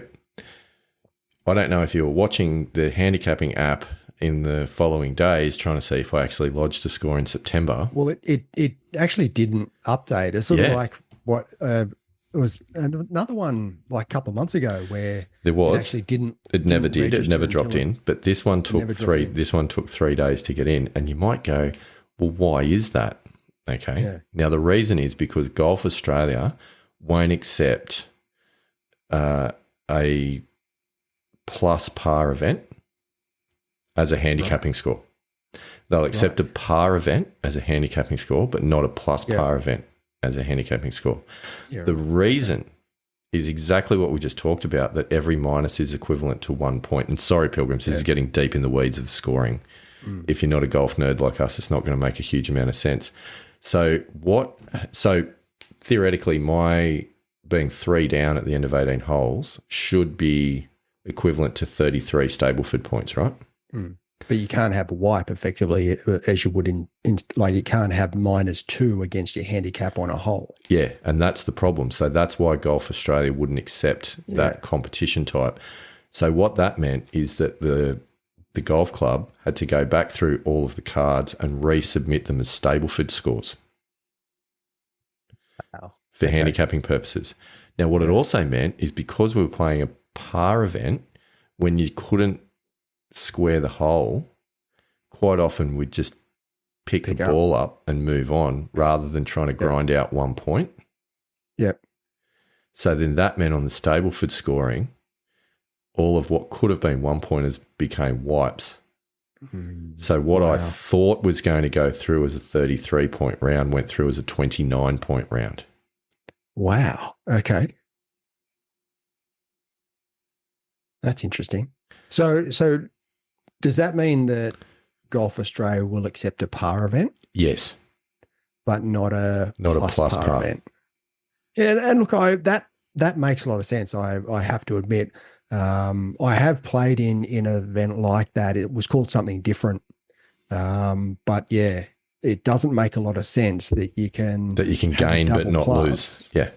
I don't know if you were watching the handicapping app in the following days trying to see if I actually lodged a score in September. Well, it actually didn't update. It's sort of like what it was another one like a couple of months ago where there was. It actually didn't. It never did. It never dropped in. But this one took 3. This one took 3 days to get in, and you might go, well, why is that? Okay. Yeah. Now, the reason is because Golf Australia won't accept a plus par event as a handicapping score. They'll accept a par event as a handicapping score, but not a plus par event as a handicapping score. Yeah, the reason is exactly what we just talked about, that every minus is equivalent to 1 point. And sorry, Pilgrims, this is getting deep in the weeds of scoring. If you're not a golf nerd like us, it's not going to make a huge amount of sense. So theoretically, my being 3 down at the end of 18 holes should be equivalent to 33 Stableford points, right? But you can't have a wipe effectively as you would in like you can't have -2 against your handicap on a hole. Yeah, and that's the problem. So that's why Golf Australia wouldn't accept that competition type. So what that meant is that the golf club had to go back through all of the cards and resubmit them as Stableford scores for handicapping purposes. Now, what it also meant is because we were playing a par event, when you couldn't square the hole, quite often we'd just pick the ball up and move on rather than trying to grind out 1 point. Yep. So then that meant on the Stableford scoring, all of what could have been 1-pointers became wipes. So what I thought was going to go through as a 33-point round went through as a 29-point round. Wow. Okay. That's interesting. So does that mean that Golf Australia will accept a par event? Yes. But not a plus par event. Yeah, and look, that makes a lot of sense. I have to admit, I have played in an event like that. It was called something different. But yeah, it doesn't make a lot of sense that you can gain but not lose. Yeah.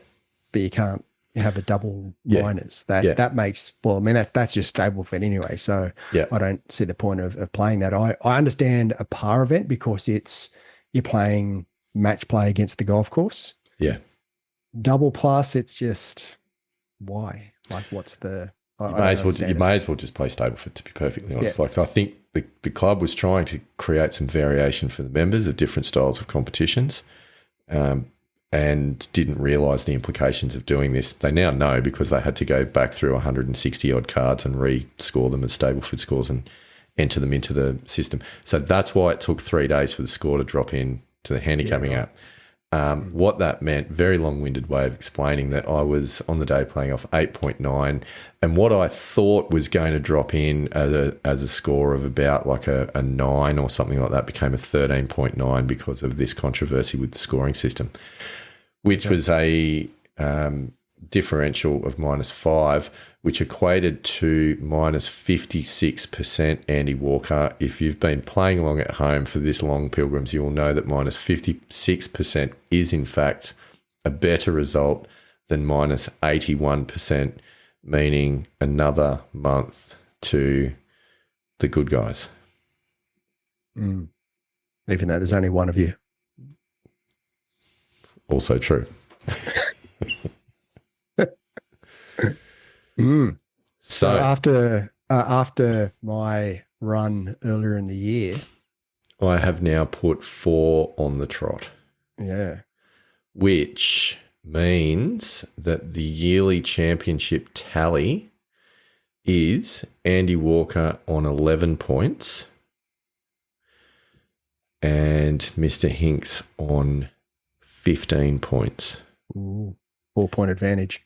But you can't have a double minus. That makes, well, I mean, that's just Stableford anyway. So I don't see the point of playing that. I understand a par event because you're playing match play against the golf course. Yeah. Double plus, it's just why? Like, what's the? You may as well just play Stableford, to be perfectly honest. Yeah. Like, I think the club was trying to create some variation for the members of different styles of competitions, and didn't realise the implications of doing this. They now know because they had to go back through 160 odd cards and re-score them as Stableford scores and enter them into the system. So that's why it took 3 days for the score to drop in to the handicapping app. What that meant, very long-winded way of explaining that I was on the day playing off 8.9, and what I thought was going to drop in as a score of about like a 9 or something like that became a 13.9 because of this controversy with the scoring system, which was a differential of -5, which equated to -56% Andy Walker. If you've been playing along at home for this long, Pilgrims, you will know that -56% is in fact a better result than -81%, meaning another month to the good guys. Even though there's only one of you. Also true. Mm. So So after my run earlier in the year, I have now put 4 on the trot, yeah, which means that the yearly championship tally is Andy Walker on 11 points and Mr. Hinks on 15 points. ooh, 4-point advantage.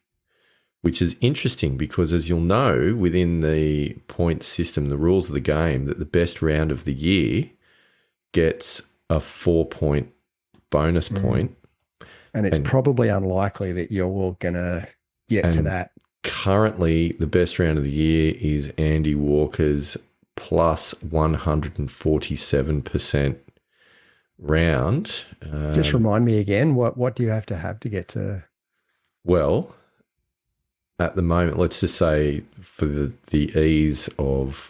Which is interesting because, as you'll know, within the point system, the rules of the game, that the best round of the year gets a 4-point bonus point. And it's probably unlikely that you're all going to get to that. Currently, the best round of the year is Andy Walker's plus 147% round. Just remind me again, what do you have to get to? Well, at the moment, let's just say for the ease of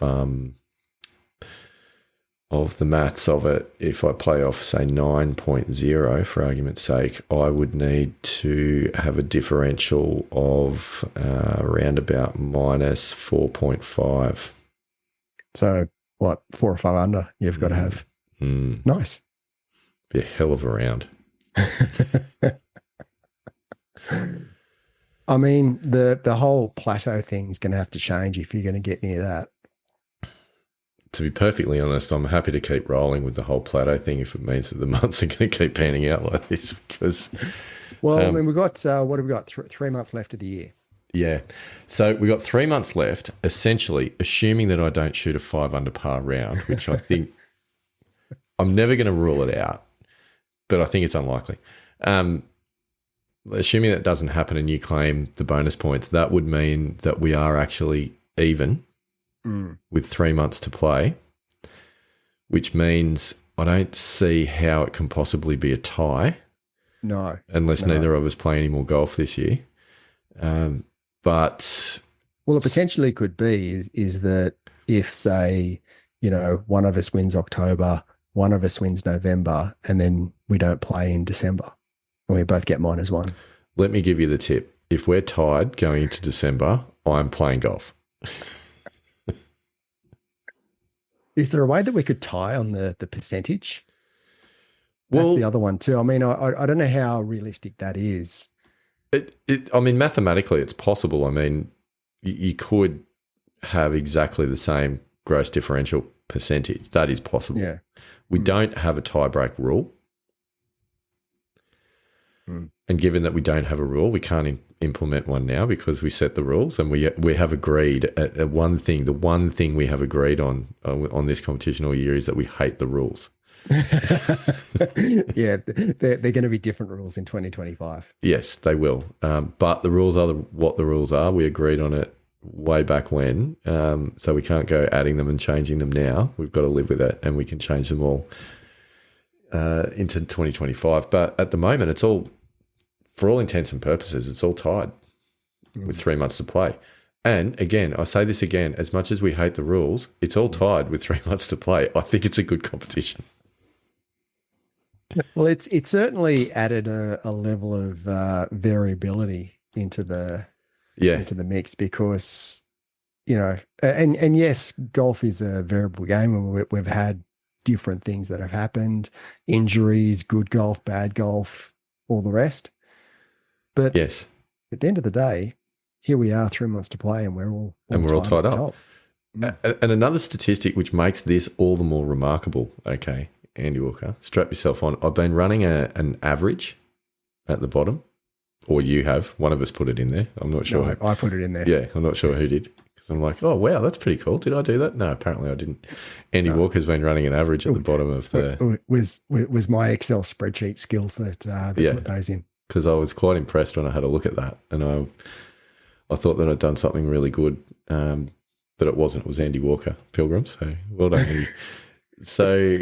the maths of it, if I play off, say, 9.0 for argument's sake, I would need to have a differential of around about minus 4.5. So what, 4 or 5 under you've got to have. Nice. Be a hell of a round. I mean, the whole plateau thing is going to have to change if you're going to get near that. To be perfectly honest, I'm happy to keep rolling with the whole plateau thing if it means that the months are going to keep panning out like this. Because, well, I mean, we've got what have we got? 3 months left of the year. Yeah, so we got 3 months left. Essentially, assuming that I don't shoot a 5 under par round, which I think I'm never going to rule it out, but I think it's unlikely. Assuming that doesn't happen and you claim the bonus points, that would mean that we are actually even with 3 months to play, which means I don't see how it can possibly be a tie. No. Unless neither of us play any more golf this year. But well, it potentially could be is that if, say, one of us wins October, one of us wins November, and then we don't play in December, and we both get -1. Let me give you the tip. If we're tied going into December, I'm playing golf. Is there a way that we could tie on the percentage? Well, that's the other one too. I mean, I don't know how realistic that is. I mean, mathematically, it's possible. I mean, you could have exactly the same gross differential percentage. That is possible. Yeah. We don't have a tie-break rule. And given that we don't have a rule, we can't implement one now because we set the rules and we have agreed at one thing. The one thing we have agreed on this competition all year is that we hate the rules. Yeah, they're going to be different rules in 2025. Yes, they will. But the rules are what the rules are. We agreed on it way back when, so we can't go adding them and changing them now. We've got to live with it, and we can change them all into 2025. But at the moment, it's all, for all intents and purposes, it's all tied with 3 months to play. And again, I say this again, as much as we hate the rules, it's all tied with 3 months to play. I think it's a good competition. Well, it's certainly added a level of variability into the mix because, and yes, golf is a variable game, and we've had different things that have happened, injuries, good golf, bad golf, all the rest. But yes, at the end of the day, here we are, 3 months to play, and we're all tied up. And another statistic which makes this all the more remarkable, okay, Andy Walker, strap yourself on. I've been running an average at the bottom, or you have. One of us put it in there. I'm not sure. No, I put it in there. Yeah, I'm not sure who did. Because I'm like, oh, wow, that's pretty cool. Did I do that? No, apparently I didn't. Andy Walker's been running an average at the bottom of the... Was my Excel spreadsheet skills that put those in. Because I was quite impressed when I had a look at that. And I thought that I'd done something really good, but it wasn't. It was Andy Walker, Pilgrim. So well done, Andy. So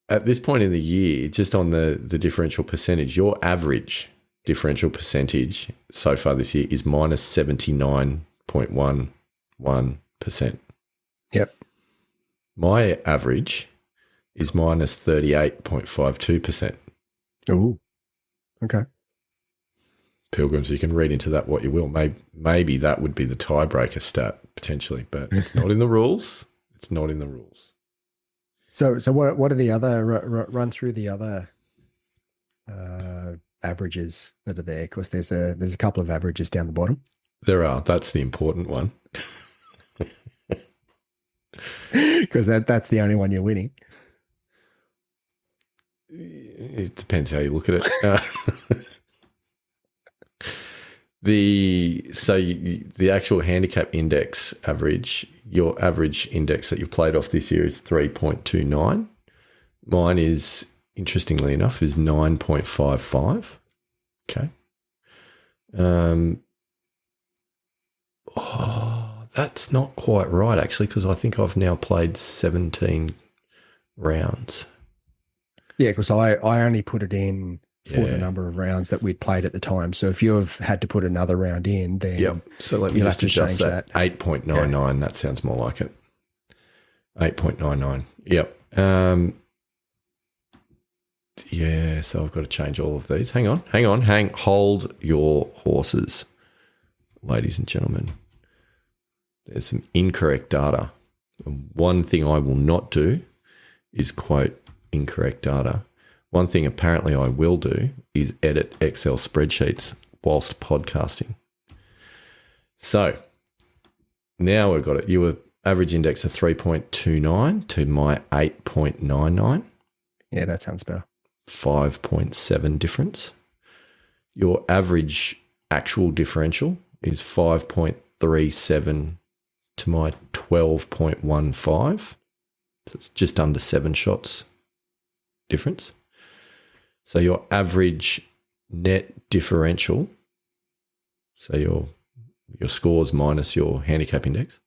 at this point in the year, just on the differential percentage, your average differential percentage so far this year is minus 79.11%. Yep. My average is minus 38.52%. Oh, okay. Pilgrims. You can read into that what you will. Maybe that would be the tiebreaker stat potentially, but it's not in the rules. It's not in the rules. So what are the other run through the other averages that are there? Because there's a couple of averages down the bottom. There are. That's the important one. Because that's the only one you're winning. It depends how you look at it. The actual handicap index average, your average index that you've played off this year is 3.29. Mine is, interestingly enough, is 9.55. Okay. That's not quite right, actually, because I think I've now played 17 rounds. Yeah, because I only put it in for the number of rounds that we'd played at the time. So if you've had to put another round in, then So let me just adjust that. 8.99. Yeah. That sounds more like it. 8.99. Yep. So I've got to change all of these. Hold your horses, ladies and gentlemen. There's some incorrect data. One thing I will not do is quote incorrect data. One thing apparently I will do is edit Excel spreadsheets whilst podcasting. So now we've got it. You were average index of 3.29 to my 8.99. Yeah, that sounds better. 5.7 difference. Your average actual differential is 5.37 to my 12.15. So it's just under 7 shots difference. So your average net differential, so your scores minus your handicap index,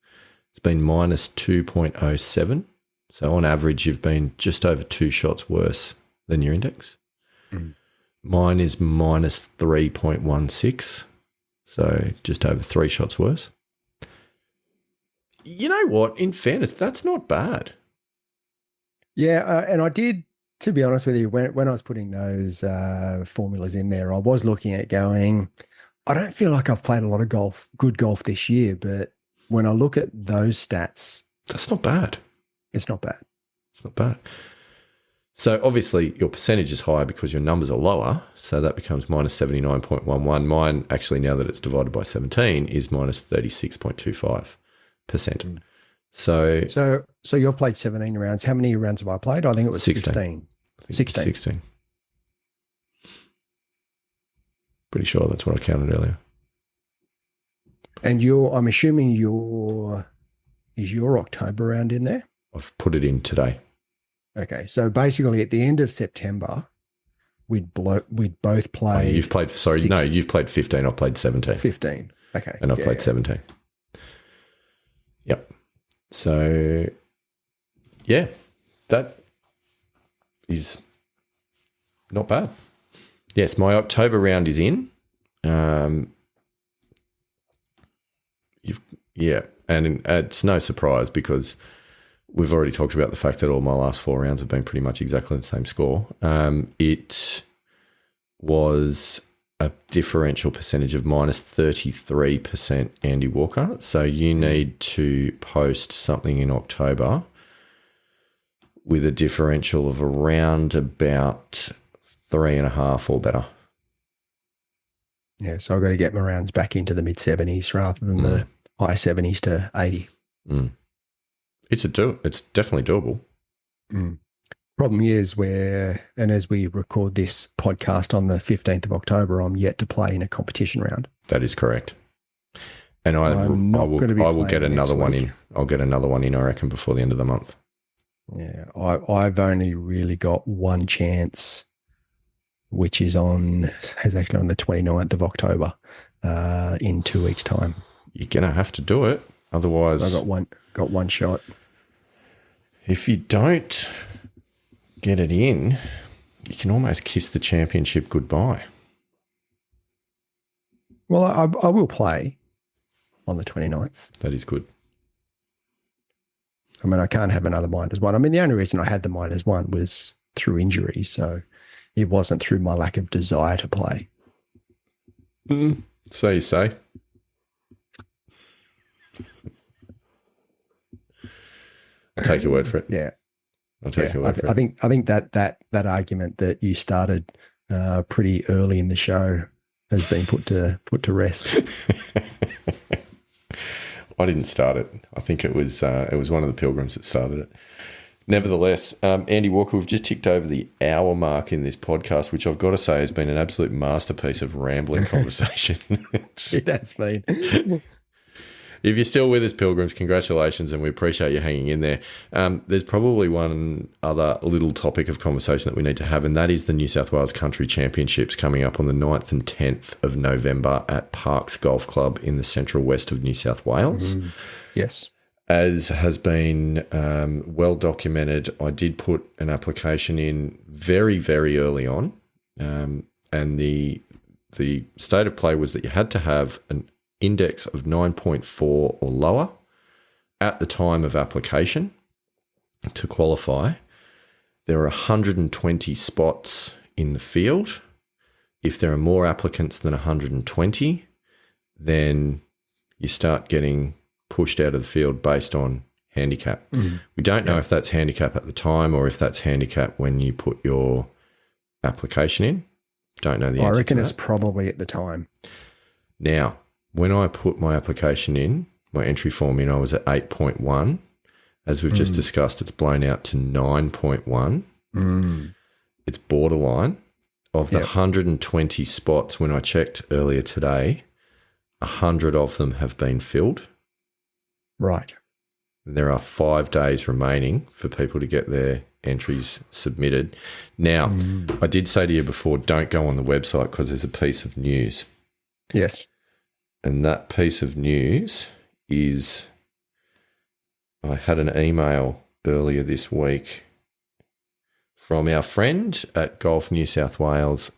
it's been minus 2.07. So on average, you've been just over 2 shots worse than your index. Mine is minus 3.16. So just over 3 shots worse. You know what? In fairness, that's not bad. Yeah, and I did, to be honest with you, when I was putting those formulas in there, I was looking at going, I don't feel like I've played a lot of good golf this year, but when I look at those stats, that's not bad. It's not bad. It's not bad. So obviously your percentage is higher because your numbers are lower, so that becomes minus 79.11. Mine, actually, now that it's divided by 17, is minus 36.25%. So you've played 17 rounds. How many rounds have I played? I think it was 16. 16. Pretty sure that's what I counted earlier. And I'm assuming is your October round in there? I've put it in today. Okay, so basically at the end of September, we'd both play. You've played 15. I've played 17. 15. Okay, and I've played 17. Yep. So, yeah, that is not bad. Yes, my October round is in. And it's no surprise because we've already talked about the fact that all my last 4 rounds have been pretty much exactly the same score. It was a differential percentage of minus 33% Andy Walker. So you need to post something in October with a differential of around about 3.5 or better. Yeah, so I've got to get my rounds back into the mid-70s rather than the high 70s to 80. It's definitely doable. Problem is and as we record this podcast on the 15th of October, I'm yet to play in a competition round. That is correct. And I will get another one in. I'll get another one in, I reckon, before the end of the month. Yeah, I've only really got one chance, which is actually on the 29th of October, in 2 weeks' time. You're gonna have to do it, otherwise. I got one shot. If you don't get it in, you can almost kiss the championship goodbye. Well, I will play on the 29th. That is good. I mean, I can't have another minors one. I mean, the only reason I had the minors one was through injury, so it wasn't through my lack of desire to play. So you say. I'll take your word for it. Yeah. I'll take your word for it. I think that argument that you started pretty early in the show has been put to rest. I didn't start it. I think it was one of the pilgrims that started it. Nevertheless, Andy Walker, we've just ticked over the hour mark in this podcast, which I've got to say has been an absolute masterpiece of rambling conversation. It has been. If you're still with us, pilgrims, congratulations, and we appreciate you hanging in there. There's probably one other little topic of conversation that we need to have, and that is the New South Wales Country Championships coming up on the 9th and 10th of November at Parks Golf Club in the central west of New South Wales. Yes. As has been well documented, I did put an application in very, very early on, and the state of play was that you had to have an index of 9.4 or lower at the time of application to qualify. There are 120 spots in the field. If there are more applicants than 120, then you start getting pushed out of the field based on handicap. We don't know if that's handicap at the time or if that's handicap when you put your application in. Don't know the answer. I reckon to it's that. probably at the time. Now, when I put my application in, my entry form in, I was at 8.1. As we've just discussed, it's blown out to 9.1. It's borderline. Of the 120 spots when I checked earlier today, 100 of them have been filled. Right. There are 5 days remaining for people to get their entries submitted. Now, I did say to you before, don't go on the website because there's a piece of news. Yes. And that piece of news is I had an email earlier this week from our friend at Golf New South Wales,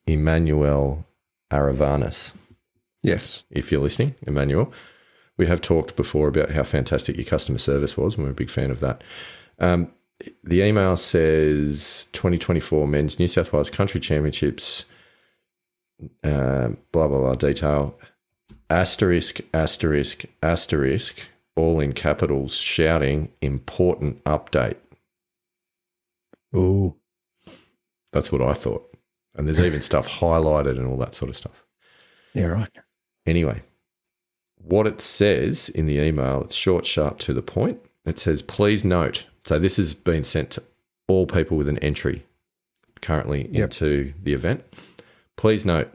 Emmanuel Aravanis. Yes. If you're listening, Emmanuel, we have talked before about how fantastic your customer service was, and we're a big fan of that. The email says 2024 Men's New South Wales Country Championships, blah, blah, blah, detail, asterisk, asterisk, asterisk, all in capitals, shouting, important update. Ooh. That's what I thought. And there's even stuff highlighted and all that sort of stuff. Yeah, right. Anyway, what it says in the email, it's short, sharp, to the point. It says, please note. So this has been sent to all people with an entry currently into the event. Please note,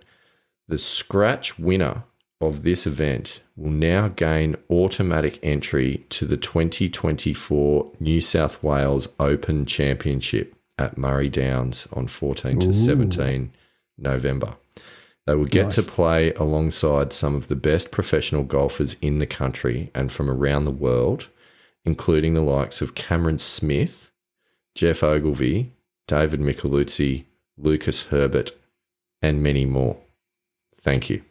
the scratch winner of this event will now gain automatic entry to the 2024 New South Wales Open Championship at Murray Downs on 14 to 17 November. They will get to play alongside some of the best professional golfers in the country and from around the world, including the likes of Cameron Smith, Jeff Ogilvy, David Micheluzzi, Lucas Herbert, and many more. Thank you.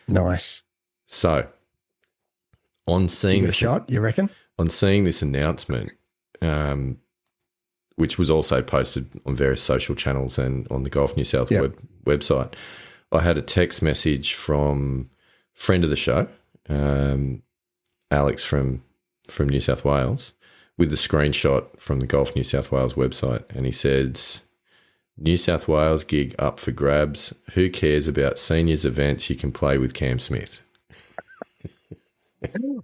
Nice. So, on seeing a shot, you reckon? On seeing this announcement, which was also posted on various social channels and on the Golf New South website, I had a text message from a friend of the show, Alex from New South Wales, with the screenshot from the Golf New South Wales website, and he says, New South Wales gig up for grabs. Who cares about seniors events? You can play with Cam Smith.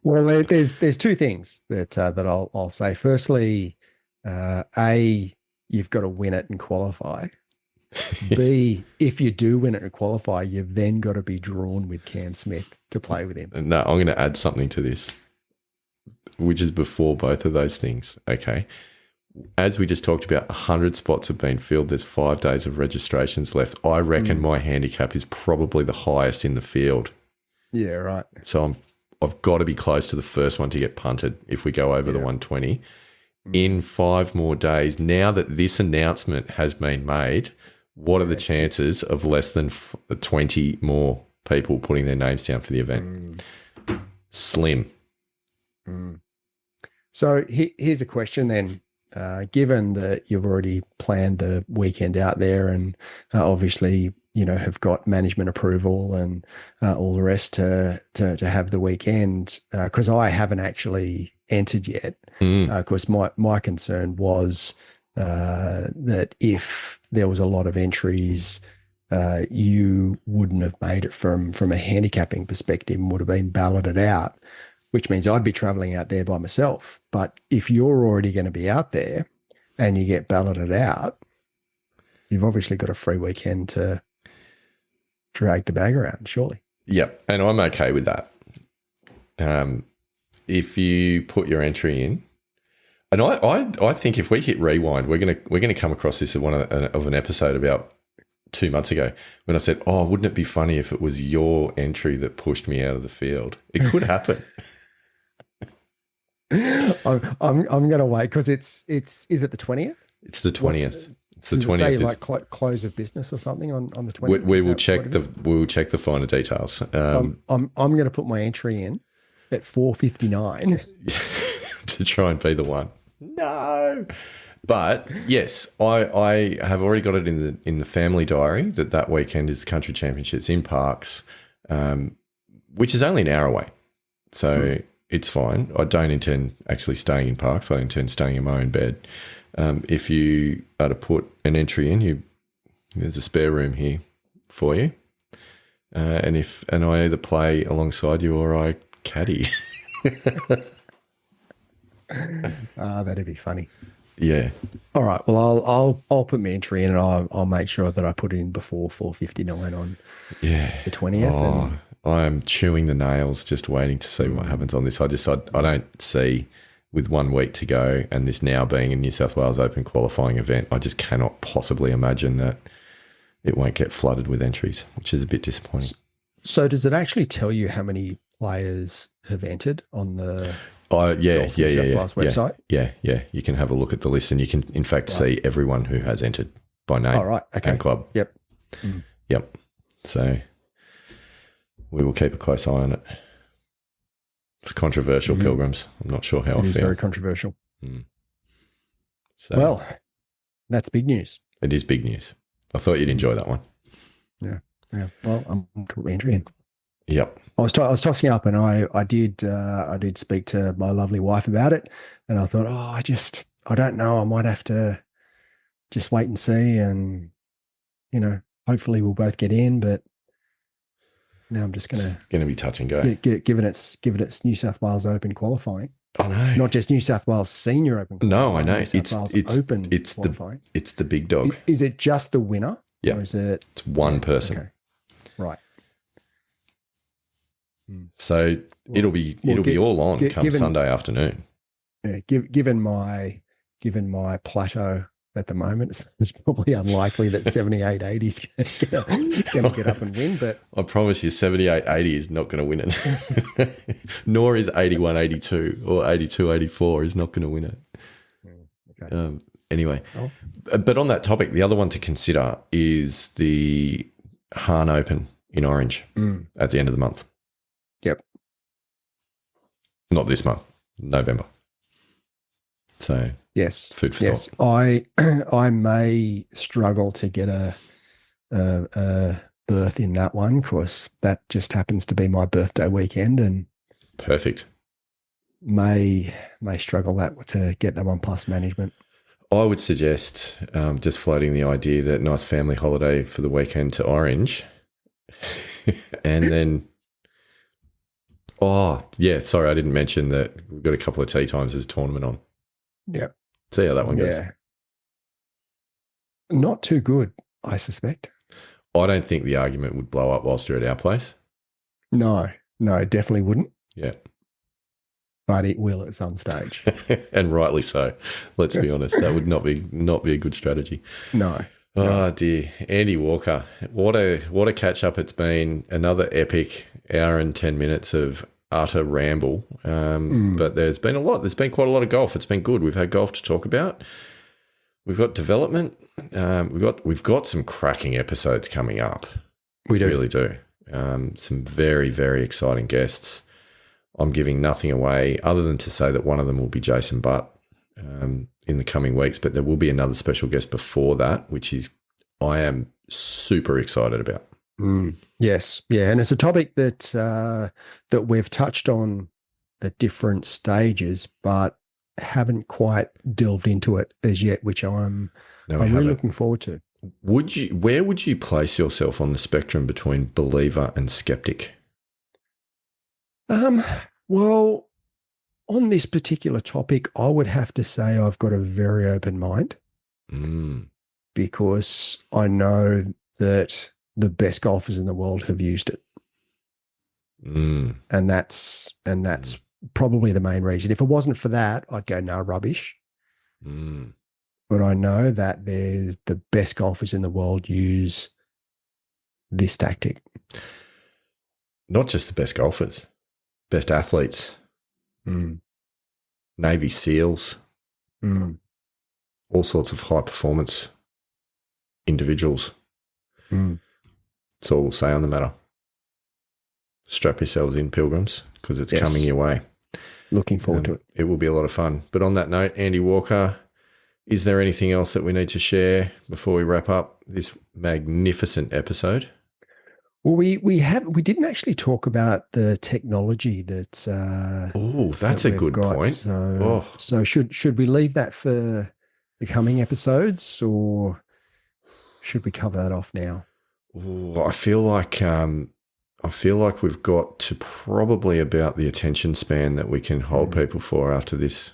Well, there's two things that I'll say. Firstly, A, you've got to win it and qualify. B, if you do win it and qualify, you've then got to be drawn with Cam Smith to play with him. No, I'm going to add something to this, which is before both of those things. Okay. As we just talked about, 100 spots have been filled. There's 5 days of registrations left. I reckon my handicap is probably the highest in the field. Yeah, right. So I've got to be close to the first one to get punted if we go over the 120. In 5 more days, now that this announcement has been made, what are the chances of less than 20 more people putting their names down for the event? Slim. So here's a question then. Given that you've already planned the weekend out there and obviously have got management approval and all the rest to have the weekend, because I haven't actually entered yet. Of course, my concern was that if there was a lot of entries, you wouldn't have made it from a handicapping perspective and would have been balloted out, which means I'd be traveling out there by myself. But if you're already going to be out there and you get balloted out, you've obviously got a free weekend to drag the bag around, surely. Yep, and I'm okay with that. If you put your entry in, and I think if we hit rewind, we're gonna come across this at of an episode about 2 months ago when I said, "Oh, wouldn't it be funny if it was your entry that pushed me out of the field?" It could happen. I'm going to wait because is it the 20th? It's the 20th. It's the 20th. Does it say like close of business or something on the 20th? We will check the finer details. I'm going to put my entry in at 4:59 to try and be the one. No, but yes, I have already got it in the family diary that weekend is the Country Championships in Parkes, which is only an hour away, so it's fine. I don't intend actually staying in Parkes. I intend staying in my own bed. If you are to put an entry in, there's a spare room here for you, and I either play alongside you or I caddy. That'd be funny. Yeah. All right. Well, I'll put my entry in, and I'll make sure that I put it in before 4:59 on the 20th. Oh, I am chewing the nails, just waiting to see what happens on this. I don't see, with 1 week to go, and this now being a New South Wales Open qualifying event, I just cannot possibly imagine that it won't get flooded with entries, which is a bit disappointing. So, does it actually tell you how many players have entered on the? Website? Yeah. You can have a look at the list, and you can, in fact, see everyone who has entered by name and club. Yep. Yep. So we will keep a close eye on it. It's controversial, Pilgrims. I'm not sure how I feel. It is very controversial. So, well, that's big news. It is big news. I thought you'd enjoy that one. Yeah. Well, I'm entry in. Yep. I was tossing up, and I did speak to my lovely wife about it, and I thought, I don't know, I might have to just wait and see, and hopefully we'll both get in, but now I'm just going to be touch and go. Given it's New South Wales Open qualifying. I know. Not just New South Wales Senior Open qualifying. No, I know. It's Open qualifying. It's the big dog. Is it just the winner? Yeah. Or is it? It's one person. Okay. Right. So it'll be all on come Sunday afternoon. Yeah, given my plateau at the moment, it's probably unlikely that 78-80 is going to get up and win. But I promise you, 78-80 is not going to win it. Nor is 81-82 or 82-84 is not going to win it. Okay. Anyway, but on that topic, the other one to consider is the Hahn Open in Orange at the end of the month. Yep. Not this month, November. So yes, food for thought. I may struggle to get a berth in that one because that just happens to be my birthday weekend, and perfect. May struggle to get that one plus management. I would suggest just floating the idea that nice family holiday for the weekend to Orange, and then. Oh, yeah, sorry, I didn't mention that we've got a couple of tee times as a tournament on. Yeah. See how that one goes. Yeah. Not too good, I suspect. I don't think the argument would blow up whilst you're at our place. No, definitely wouldn't. Yeah. But it will at some stage. And rightly so. Let's be honest. That would not be a good strategy. No. Oh, dear. Andy Walker, what a catch-up it's been. Another epic hour and 10 minutes of utter ramble. But there's been a lot. There's been quite a lot of golf. It's been good. We've had golf to talk about. We've got development. We've got some cracking episodes coming up. We do. We really do. Some very, very exciting guests. I'm giving nothing away other than to say that one of them will be Jason Butt in the coming weeks, but there will be another special guest before that, which is I am super excited about. Yes, yeah, and it's a topic that that we've touched on at different stages, but haven't quite delved into it as yet, which I'm really looking forward to. Where would you place yourself on the spectrum between believer and skeptic? Well, on this particular topic, I would have to say I've got a very open mind because I know that the best golfers in the world have used it. And that's probably the main reason. If it wasn't for that, I'd go, no, rubbish. But I know that there's the best golfers in the world use this tactic. Not just the best golfers, best athletes, Navy SEALs, all sorts of high performance individuals. That's all we'll say on the matter. Strap yourselves in, pilgrims, because it's coming your way. Looking forward to it. It will be a lot of fun. But on that note, Andy Walker, is there anything else that we need to share before we wrap up this magnificent episode? Well, we didn't actually talk about the technology that. That's a good point. So should we leave that for the coming episodes, or should we cover that off now? I feel like we've got to probably about the attention span that we can hold people for after this.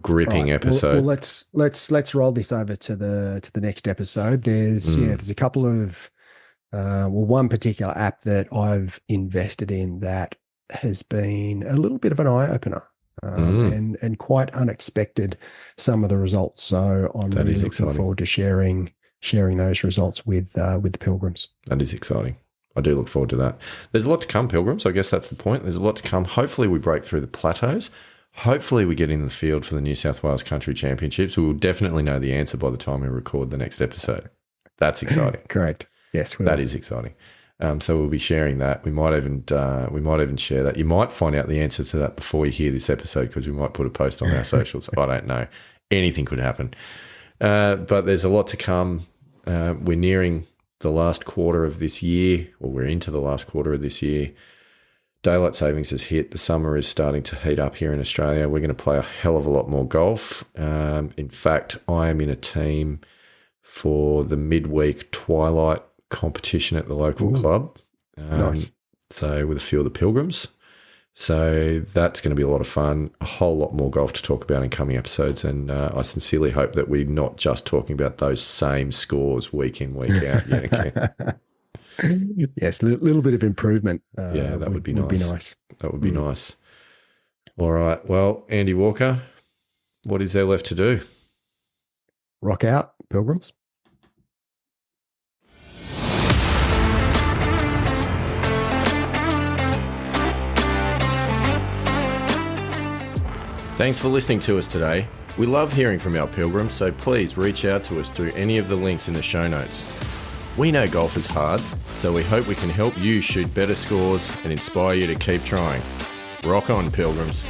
Gripping episode. Well, let's roll this over to the next episode. There's a couple of one particular app that I've invested in that has been a little bit of an eye opener and quite unexpected, some of the results. So I'm really looking forward to sharing those results with the pilgrims. That is exciting. I do look forward to that. There's a lot to come, pilgrims. I guess that's the point. There's a lot to come. Hopefully we break through the plateaus. Hopefully we get in the field for the New South Wales Country Championships. We will definitely know the answer by the time we record the next episode. That's exciting. Correct. Yes, that is exciting. So we'll be sharing that. We might even share that. You might find out the answer to that before you hear this episode because we might put a post on our socials. I don't know. Anything could happen. But there's a lot to come. We're nearing the last quarter of this year, or we're into the last quarter of this year. Daylight savings has hit. The summer is starting to heat up here in Australia. We're going to play a hell of a lot more golf. In fact, I am in a team for the midweek twilight competition at the local club. Nice. So with a few of the pilgrims. So that's going to be a lot of fun. A whole lot more golf to talk about in coming episodes. And I sincerely hope that we're not just talking about those same scores week in, week out. Yes, a little bit of improvement. That would be nice. That would be nice. All right. Well, Andy Walker, what is there left to do? Rock out, pilgrims. Thanks for listening to us today. We love hearing from our pilgrims, so please reach out to us through any of the links in the show notes. We know golf is hard, so we hope we can help you shoot better scores and inspire you to keep trying. Rock on, pilgrims.